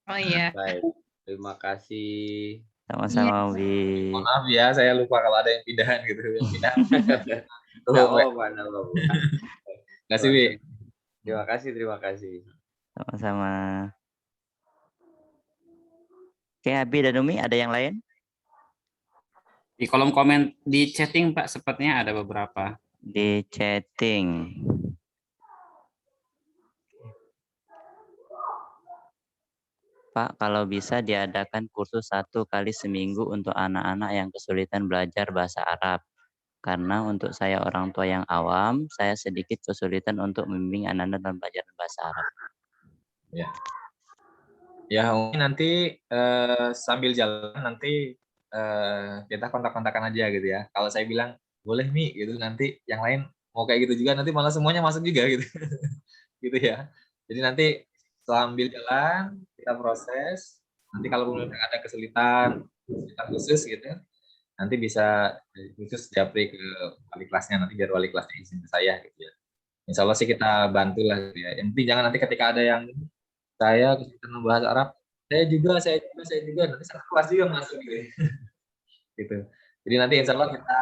Oh iya. Baik, terima kasih. Sama-sama Abi. Mohon maaf ya, saya lupa kalau ada yang pindahan gitu. Yang pindahan. Terima kasih Bi. Terima kasih. Sama-sama. Oke, Abi dan Umi, ada yang lain? Di kolom komen di chatting Pak, sepertinya ada beberapa. Di chatting. Pak, kalau bisa diadakan kursus 1 kali seminggu untuk anak-anak yang kesulitan belajar bahasa Arab. Karena untuk saya orang tua yang awam, saya sedikit kesulitan untuk membimbing anak-anak dalam pelajaran bahasa Arab. Ya. Ya, mungkin nanti sambil jalan nanti kita kontak-kontakan aja gitu ya. Kalau saya bilang boleh nih gitu, nanti yang lain mau kayak gitu juga, nanti malah semuanya masuk juga gitu. Gitu ya. Jadi nanti sambil jalan kita proses. Nanti kalau memang ada kesulitan khusus gitu, nanti bisa khusus japri ke wali kelasnya, nanti biar wali kelasnya izin ke saya gitu ya. Insya Allah sih kita bantu lah gitu ya. Yang penting jangan nanti ketika ada yang saya kesulitan membahas Arab, saya juga, nanti satu kelas juga masuk gitu. Gitu. Jadi nanti insya Allah kita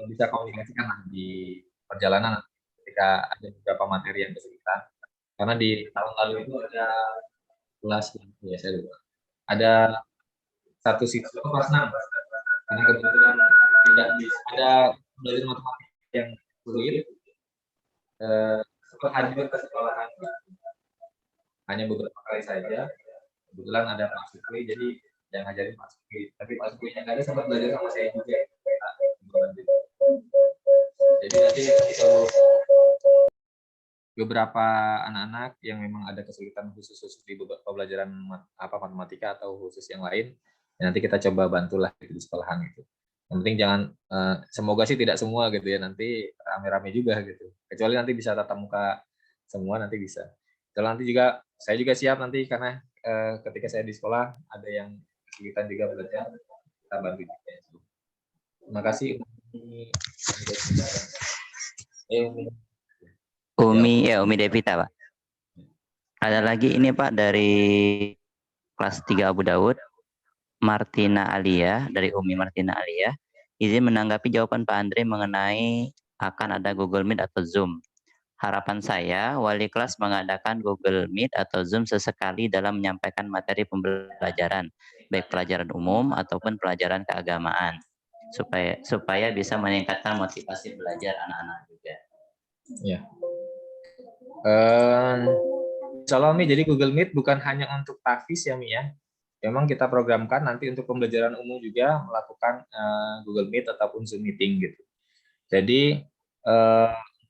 bisa komunikasikan lah di perjalanan ketika ada beberapa materi yang kesulitan. Karena di tahun lalu itu ada kelas ya saya lupa. Ada satu siswa kelas 6 karena kebetulan tidak bisa ada belajar matematika yang sulit, sempat hadir ke sekolahan hanya beberapa kali saja. Kebetulan ada Pak Sukri, jadi yang ngajarin Pak Sukri. Tapi Pak Sukri yang nggak ada sempat belajar sama saya juga. Jadi nanti beberapa anak-anak yang memang ada kesulitan khusus di pembelajaran matematika atau khusus yang lain, ya nanti kita coba bantulah di sekolahan gitu. Yang penting jangan, semoga sih tidak semua gitu ya, nanti rame-rame juga gitu. Kecuali nanti bisa tatap muka semua, nanti bisa. Kalau nanti juga saya juga siap nanti karena ketika saya di sekolah ada yang kesulitan juga belajar, kita bantu juga. Terima kasih. Umi Devita, Pak. Ada lagi ini Pak dari kelas 3 Abu Daud, Martina Alia, dari Umi Martina Alia. Izin menanggapi jawaban Pak Andre mengenai akan ada Google Meet atau Zoom. Harapan saya, wali kelas mengadakan Google Meet atau Zoom sesekali dalam menyampaikan materi pembelajaran, baik pelajaran umum ataupun pelajaran keagamaan, supaya bisa meningkatkan motivasi belajar anak-anak juga. Ya. Insya Allah Mi, jadi Google Meet bukan hanya untuk tahfiz ya Mi ya. Memang kita programkan nanti untuk pembelajaran umum juga melakukan Google Meet ataupun Zoom meeting gitu. Jadi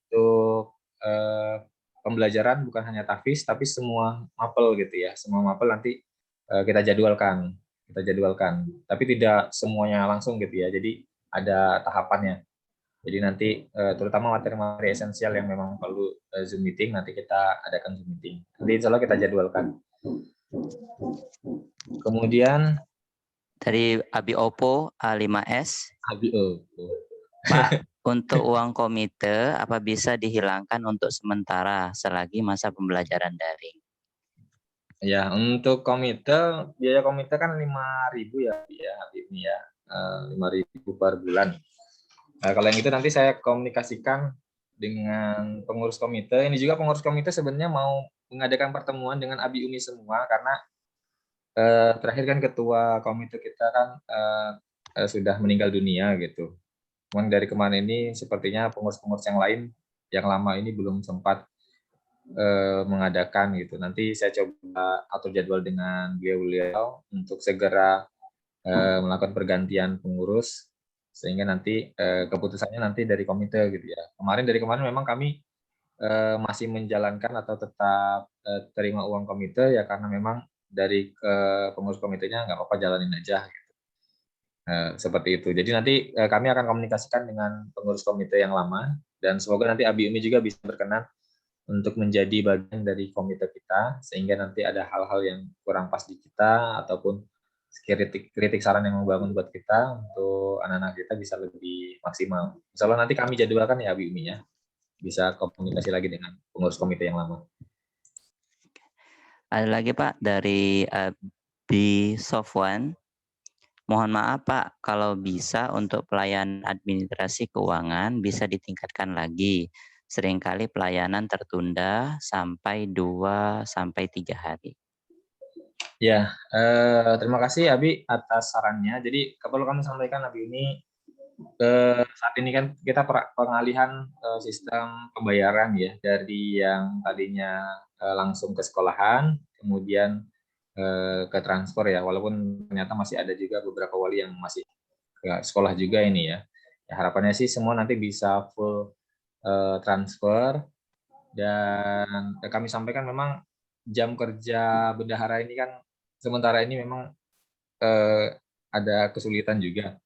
untuk pembelajaran bukan hanya tahfiz tapi semua mapel gitu ya. Semua mapel nanti kita jadwalkan. Tapi tidak semuanya langsung gitu ya. Jadi ada tahapannya. Jadi nanti terutama materi-materi esensial yang memang perlu Zoom meeting, nanti kita adakan Zoom meeting. Nanti insya Allah kita jadwalkan. Kemudian dari Abi Oppo A5S. Abi Oppo. Pak, untuk uang komite apa bisa dihilangkan untuk sementara selagi masa pembelajaran daring? Ya, untuk komite, biaya komite kan 5.000 ya, Habib ya. 5.000 per bulan. Nah, kalau yang itu nanti saya komunikasikan dengan pengurus komite. Ini juga pengurus komite sebenarnya mau mengadakan pertemuan dengan Abi Umi semua karena terakhir kan ketua komite kita kan sudah meninggal dunia gitu. Cuman dari kemarin ini sepertinya pengurus-pengurus yang lain yang lama ini belum sempat mengadakan gitu. Nanti saya coba atur jadwal dengan beliau untuk segera melakukan pergantian pengurus sehingga nanti keputusannya nanti dari komite gitu ya. Dari kemarin memang kami masih menjalankan atau tetap terima uang komite ya karena memang dari pengurus komitenya nggak apa-apa jalanin aja gitu. Seperti itu. Jadi nanti kami akan komunikasikan dengan pengurus komite yang lama dan semoga nanti Abi Umi juga bisa berkenan untuk menjadi bagian dari komite kita sehingga nanti ada hal-hal yang kurang pas di kita ataupun kritik saran yang membangun buat kita untuk anak-anak kita bisa lebih maksimal. Insya Allah nanti kami jadwalkan ya Abi Umi ya, bisa komunikasi lagi dengan pengurus komite yang lama. Ada lagi Pak dari Abi Sofwan. Mohon maaf Pak, kalau bisa untuk pelayanan administrasi keuangan bisa ditingkatkan lagi. Seringkali pelayanan tertunda sampai 2-3 hari. Ya, terima kasih Abi atas sarannya. Jadi perlu kami sampaikan Abi ini saat ini kan kita pengalihan sistem pembayaran ya dari yang tadinya langsung ke sekolahan, kemudian ke transfer ya, walaupun ternyata masih ada juga beberapa wali yang masih ke sekolah juga ini ya. Ya harapannya sih semua nanti bisa full transfer. Dan kami sampaikan memang jam kerja bendahara ini kan sementara ini memang ada kesulitan juga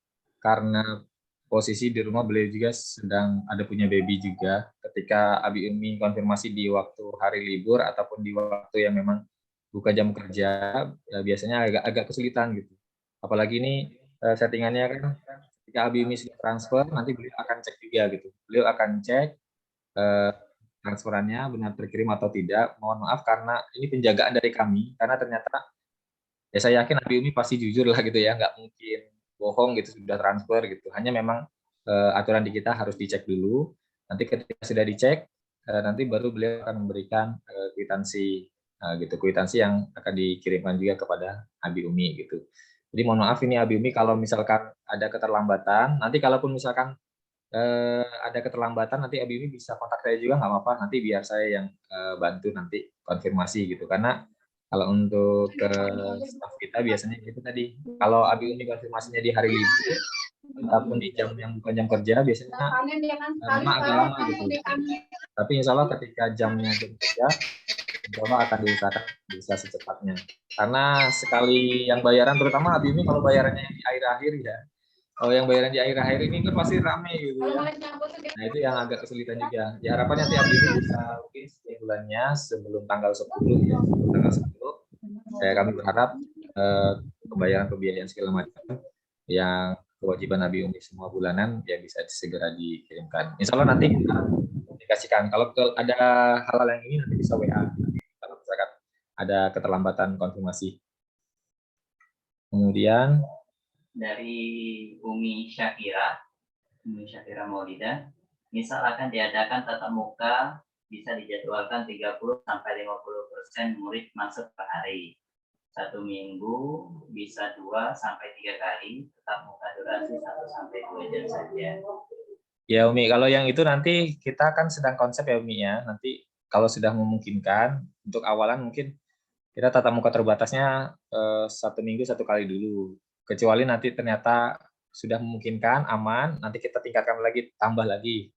karena posisi di rumah beliau juga sedang ada punya baby juga. Ketika Abi Umi konfirmasi di waktu hari libur ataupun di waktu yang memang buka jam kerja, ya biasanya agak kesulitan gitu. Apalagi ini settingannya kan ketika Abi Umi sudah transfer, nanti beliau akan cek juga gitu. Beliau akan cek transferannya benar terkirim atau tidak. Mohon maaf karena ini penjagaan dari kami, karena ternyata ya saya yakin Abi Umi pasti jujur lah gitu ya, nggak mungkin bohong gitu sudah transfer gitu. Hanya memang aturan di kita harus dicek dulu. Nanti ketika sudah dicek, nanti baru beliau akan memberikan kwitansi gitu, kwitansi yang akan dikirimkan juga kepada Abi Umi gitu. Jadi mohon maaf ini Abi Umi kalau misalkan ada keterlambatan, nanti kalaupun misalkan ada keterlambatan nanti Abi Umi bisa kontak saya juga nggak apa-apa, nanti biar saya yang bantu nanti konfirmasi gitu. Karena kalau untuk staff kita biasanya itu tadi, kalau Abi Umi konfirmasinya di hari libur ataupun di jam yang bukan jam kerja biasanya memang agak lama gitu. Tapi insya Allah ketika jamnya jam kerja, insya Allah akan diusahakan bisa secepatnya. Karena sekali yang bayaran, terutama Abi Umi kalau bayarannya di akhir-akhir ya, kalau yang bayaran di akhir-akhir ini kan pasti rame gitu ya. Nah itu yang agak kesulitan juga. Ya harapannya nanti Abi bisa mungkin setiap bulannya sebelum tanggal 10 ya, sebelum tanggal 10. Kami berharap pembayaran segala macam yang kewajiban Abi Umi semua bulanan ya bisa segera dikirimkan. Insya Allah nanti kita komunikasikan. Kalau ada hal-hal yang ini nanti bisa WA. Kalau misalkan ada keterlambatan konfirmasi. Kemudian dari Umi Syakira Maulida, misal akan diadakan tatap muka, bisa dijadwalkan 30-50% murid masuk per hari. 1 minggu bisa 2-3 kali, tatap muka durasi 1-2 jam saja. Ya Umi, kalau yang itu nanti kita kan sedang konsep ya Umi ya. Nanti kalau sudah memungkinkan, untuk awalan mungkin kita tatap muka terbatasnya 1 minggu 1 kali dulu. Kecuali nanti ternyata sudah memungkinkan, aman, nanti kita tingkatkan lagi, tambah lagi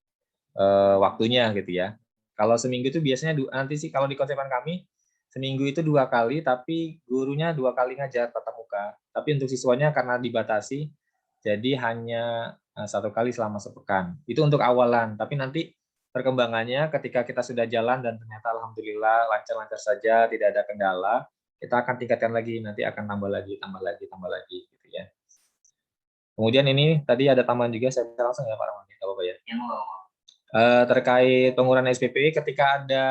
waktunya gitu ya. Kalau seminggu itu biasanya nanti sih kalau di konsepan kami, seminggu itu 2 kali, tapi gurunya 2 kali ngajar tatap muka. Tapi untuk siswanya karena dibatasi, jadi hanya 1 kali selama sepekan. Itu untuk awalan, tapi nanti perkembangannya ketika kita sudah jalan dan ternyata alhamdulillah lancar-lancar saja, tidak ada kendala, kita akan tingkatkan lagi, nanti akan tambah lagi gitu ya. Kemudian ini tadi ada tambahan juga, saya bisa langsung ya Pak Rahman, nggak apa-apa ya? Terkait pengurangan SPP, ketika ada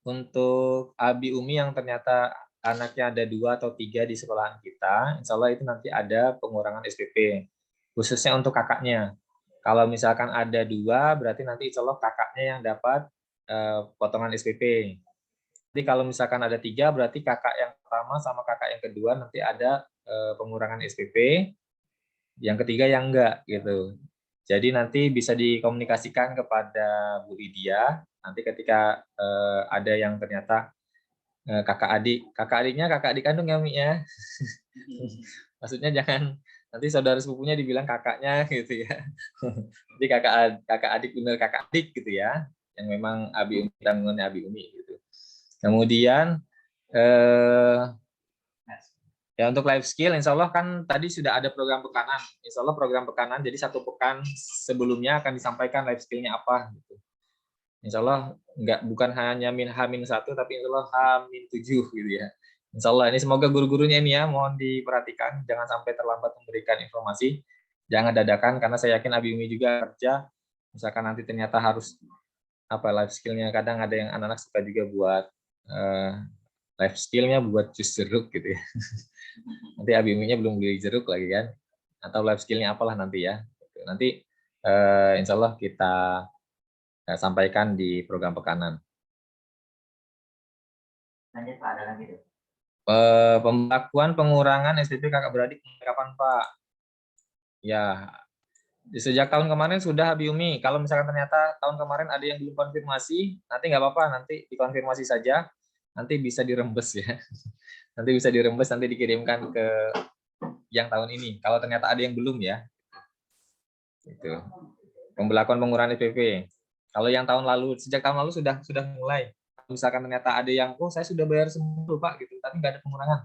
untuk Abi Umi yang ternyata anaknya ada 2 atau 3 di sekolahan kita, insya Allah itu nanti ada pengurangan SPP, khususnya untuk kakaknya. Kalau misalkan ada 2, berarti nanti insya Allah kakaknya yang dapat potongan SPP. Jadi kalau misalkan ada 3, berarti kakak yang pertama sama kakak yang kedua nanti ada pengurangan SPP, yang ketiga yang enggak gitu. Jadi nanti bisa dikomunikasikan kepada Bu Lydia, nanti ketika ada yang ternyata kakak adiknya kakak adik kandung ya Mi ya. Maksudnya jangan nanti saudara sepupunya dibilang kakaknya gitu ya. Jadi kakak adik bener kakak adik gitu ya, yang memang Abi Umi tanggungannya Abi Umi gitu. Kemudian ya untuk life skill, insya Allah kan tadi sudah ada program pekanan. Insya Allah program pekanan, jadi 1 pekan sebelumnya akan disampaikan life skillnya apa. Gitu. Insya Allah bukan hanya H-1, tapi insya Allah H-7 gitu ya. Insya Allah ini semoga guru-gurunya ini ya, mohon diperhatikan, jangan sampai terlambat memberikan informasi. Jangan dadakan, karena saya yakin Abi Umi juga kerja. Misalkan nanti ternyata harus life skillnya, kadang ada yang anak-anak suka juga buat life skillnya buat jus jeruk gitu ya. Nanti Abi Umi-nya belum beli jeruk lagi kan, atau life skillnya apalah nanti ya. Nanti insya Allah kita sampaikan di program pekanan. Lanjut Pak, ada lagi tuh. Pembelakuan pengurangan SPP kakak beradik kapan Pak? Ya, sejak tahun kemarin sudah Abi Umi. Kalau misalkan ternyata tahun kemarin ada yang belum konfirmasi, nanti nggak apa-apa, nanti dikonfirmasi saja. nanti bisa dirembes ya. Nanti bisa dirembes, nanti dikirimkan ke yang tahun ini. Kalau ternyata ada yang belum ya. Itu. Pembelakuan pengurangan SPP. Kalau yang tahun lalu, sejak tahun lalu sudah mulai. Misalkan ternyata ada yang, oh saya sudah bayar semua Pak, gitu, tapi nggak ada pengurangan.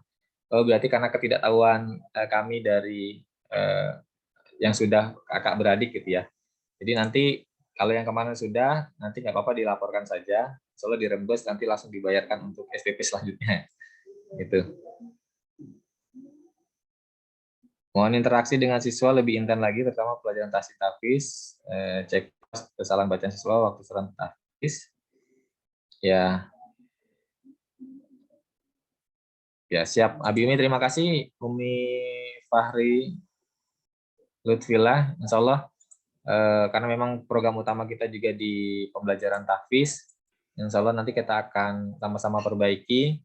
Oh, berarti karena ketidaktahuan kami dari yang sudah kakak beradik gitu ya. Jadi nanti kalau yang kemarin sudah, nanti nggak apa-apa dilaporkan saja. Soalnya dirembes, nanti langsung dibayarkan untuk SPP selanjutnya. Gitu. Mohon interaksi dengan siswa lebih intens lagi, terutama pelajaran tahfiz, cek kesalahan bacaan siswa waktu serang tahfiz. Ya, siap. Abi Umi, terima kasih. Umi Fahri Lutfillah, insya Allah. Karena memang program utama kita juga di pembelajaran tahfiz, insya Allah nanti kita akan sama-sama perbaiki.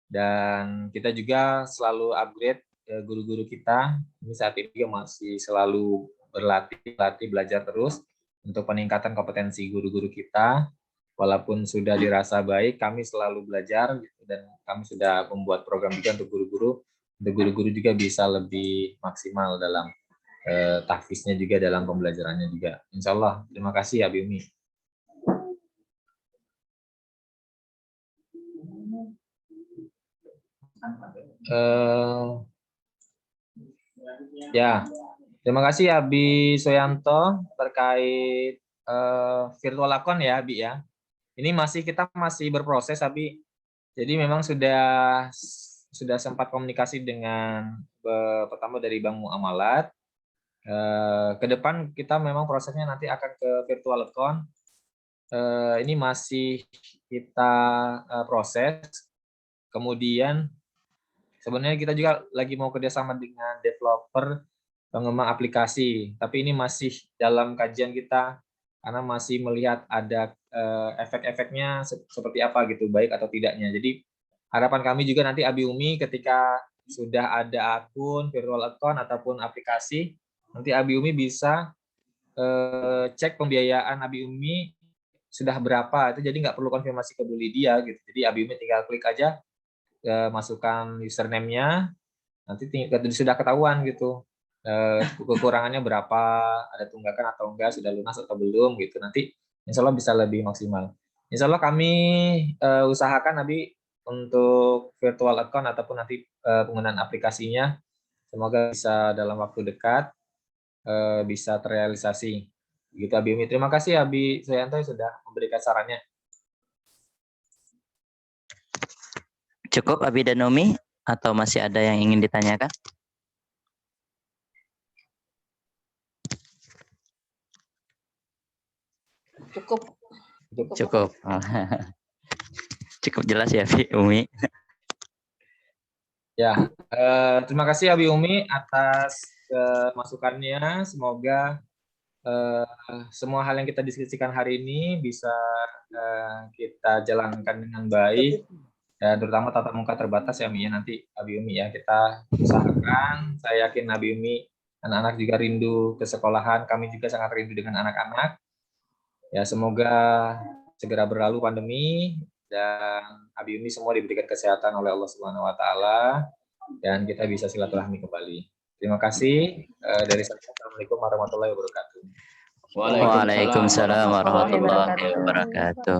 Dan kita juga selalu upgrade guru-guru kita. Ini saat ini juga masih selalu berlatih belajar terus untuk peningkatan kompetensi guru-guru kita. Walaupun sudah dirasa baik, kami selalu belajar dan kami sudah membuat program juga untuk guru-guru juga bisa lebih maksimal dalam tahfiznya juga, dalam pembelajarannya juga. Insya Allah. Terima kasih Abi Umi. Ya, terima kasih Abi Soyanto terkait virtual account ya Abi ya. Ini kita masih berproses Abi. Jadi memang sudah sempat komunikasi dengan pertama dari Bank Muamalat. Ke depan kita memang prosesnya nanti akan ke virtual account. Ini masih kita proses. Kemudian sebenarnya kita juga lagi mau kerjasama dengan developer pengembang aplikasi, tapi ini masih dalam kajian kita karena masih melihat ada efek-efeknya seperti apa gitu, baik atau tidaknya. Jadi harapan kami juga nanti Abi Umi ketika sudah ada akun, virtual account ataupun aplikasi, nanti Abi Umi bisa cek pembiayaan Abi Umi sudah berapa, itu jadi nggak perlu konfirmasi ke Bu Lydia gitu. Jadi Abi Umi tinggal klik aja, masukkan username-nya, nanti sudah ketahuan gitu kekurangannya berapa, ada tunggakan atau enggak, sudah lunas atau belum gitu. Nanti insya Allah bisa lebih maksimal. Insya Allah kami usahakan Abi untuk virtual account ataupun nanti penggunaan aplikasinya semoga bisa dalam waktu dekat bisa terrealisasi. Begitu Abi Umi. Terima kasih Abi Soyanto sudah memberikan sarannya. Cukup Abi dan Umi atau masih ada yang ingin ditanyakan? Cukup. Cukup jelas ya Abi Umi. Ya, terima kasih Abi Umi atas masukannya. Semoga semua hal yang kita diskusikan hari ini bisa kita jalankan dengan baik. Dan terutama tatap muka terbatas ya Mi ya, nanti Abi Umi ya kita usahakan. Saya yakin Abi Umi, anak-anak juga rindu ke sekolahan, kami juga sangat rindu dengan anak-anak. Ya semoga segera berlalu pandemi dan Abi Umi semua diberikan kesehatan oleh Allah Subhanahu wa taala dan kita bisa silaturahmi kembali. Terima kasih dari saya. Assalamualaikum warahmatullahi wabarakatuh. Waalaikumsalam warahmatullahi wabarakatuh.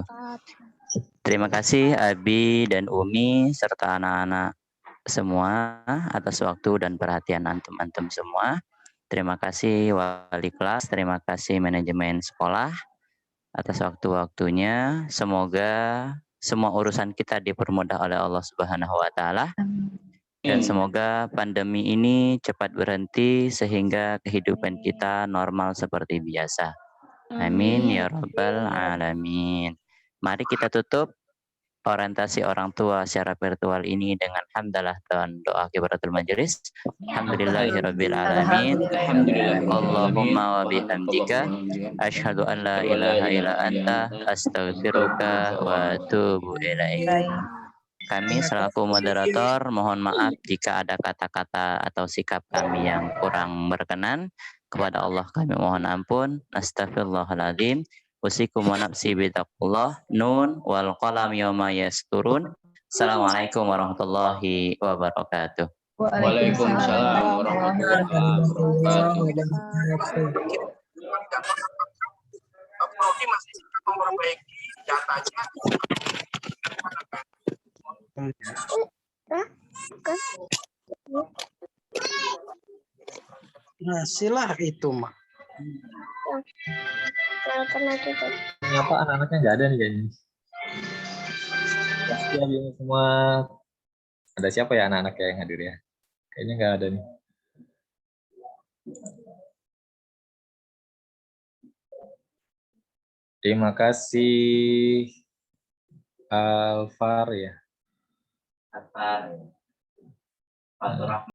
Terima kasih Abi dan Umi serta anak-anak semua atas waktu dan perhatian antum-antum semua. Terima kasih wali kelas, terima kasih manajemen sekolah atas waktu-waktunya. Semoga semua urusan kita dipermudah oleh Allah Subhanahu wa taala. Dan semoga pandemi ini cepat berhenti sehingga kehidupan kita normal seperti biasa. Amin ya rabbal alamin. Mari kita tutup orientasi orang tua secara virtual ini dengan hamdalah dan doa kifaratul majelis. Alhamdulillahirabbil alamin. Allahumma wa bihamdika asyhadu an la ilaha illa anta astaghfiruka wa atubu ilaik. Kami selaku moderator mohon maaf jika ada kata-kata atau sikap kami yang kurang berkenan. Kepada Allah kami mohon ampun. Astaghfirullahaladzim. Usikum wa nafsi bitaqullah. Nun wal qalam yawma yasturun. Assalamualaikum warahmatullahi wabarakatuh. Waalaikumsalam warahmatullahi wabarakatuh. Prodi masih memperbaiki datanya. Masihlah itu mah. Kenapa anak-anaknya nggak ada nih kayaknya? Pasti ini semua. Ada siapa ya anak-anak yang hadir ya? Kayaknya nggak ada nih. Terima kasih Alfar ya. Alfar.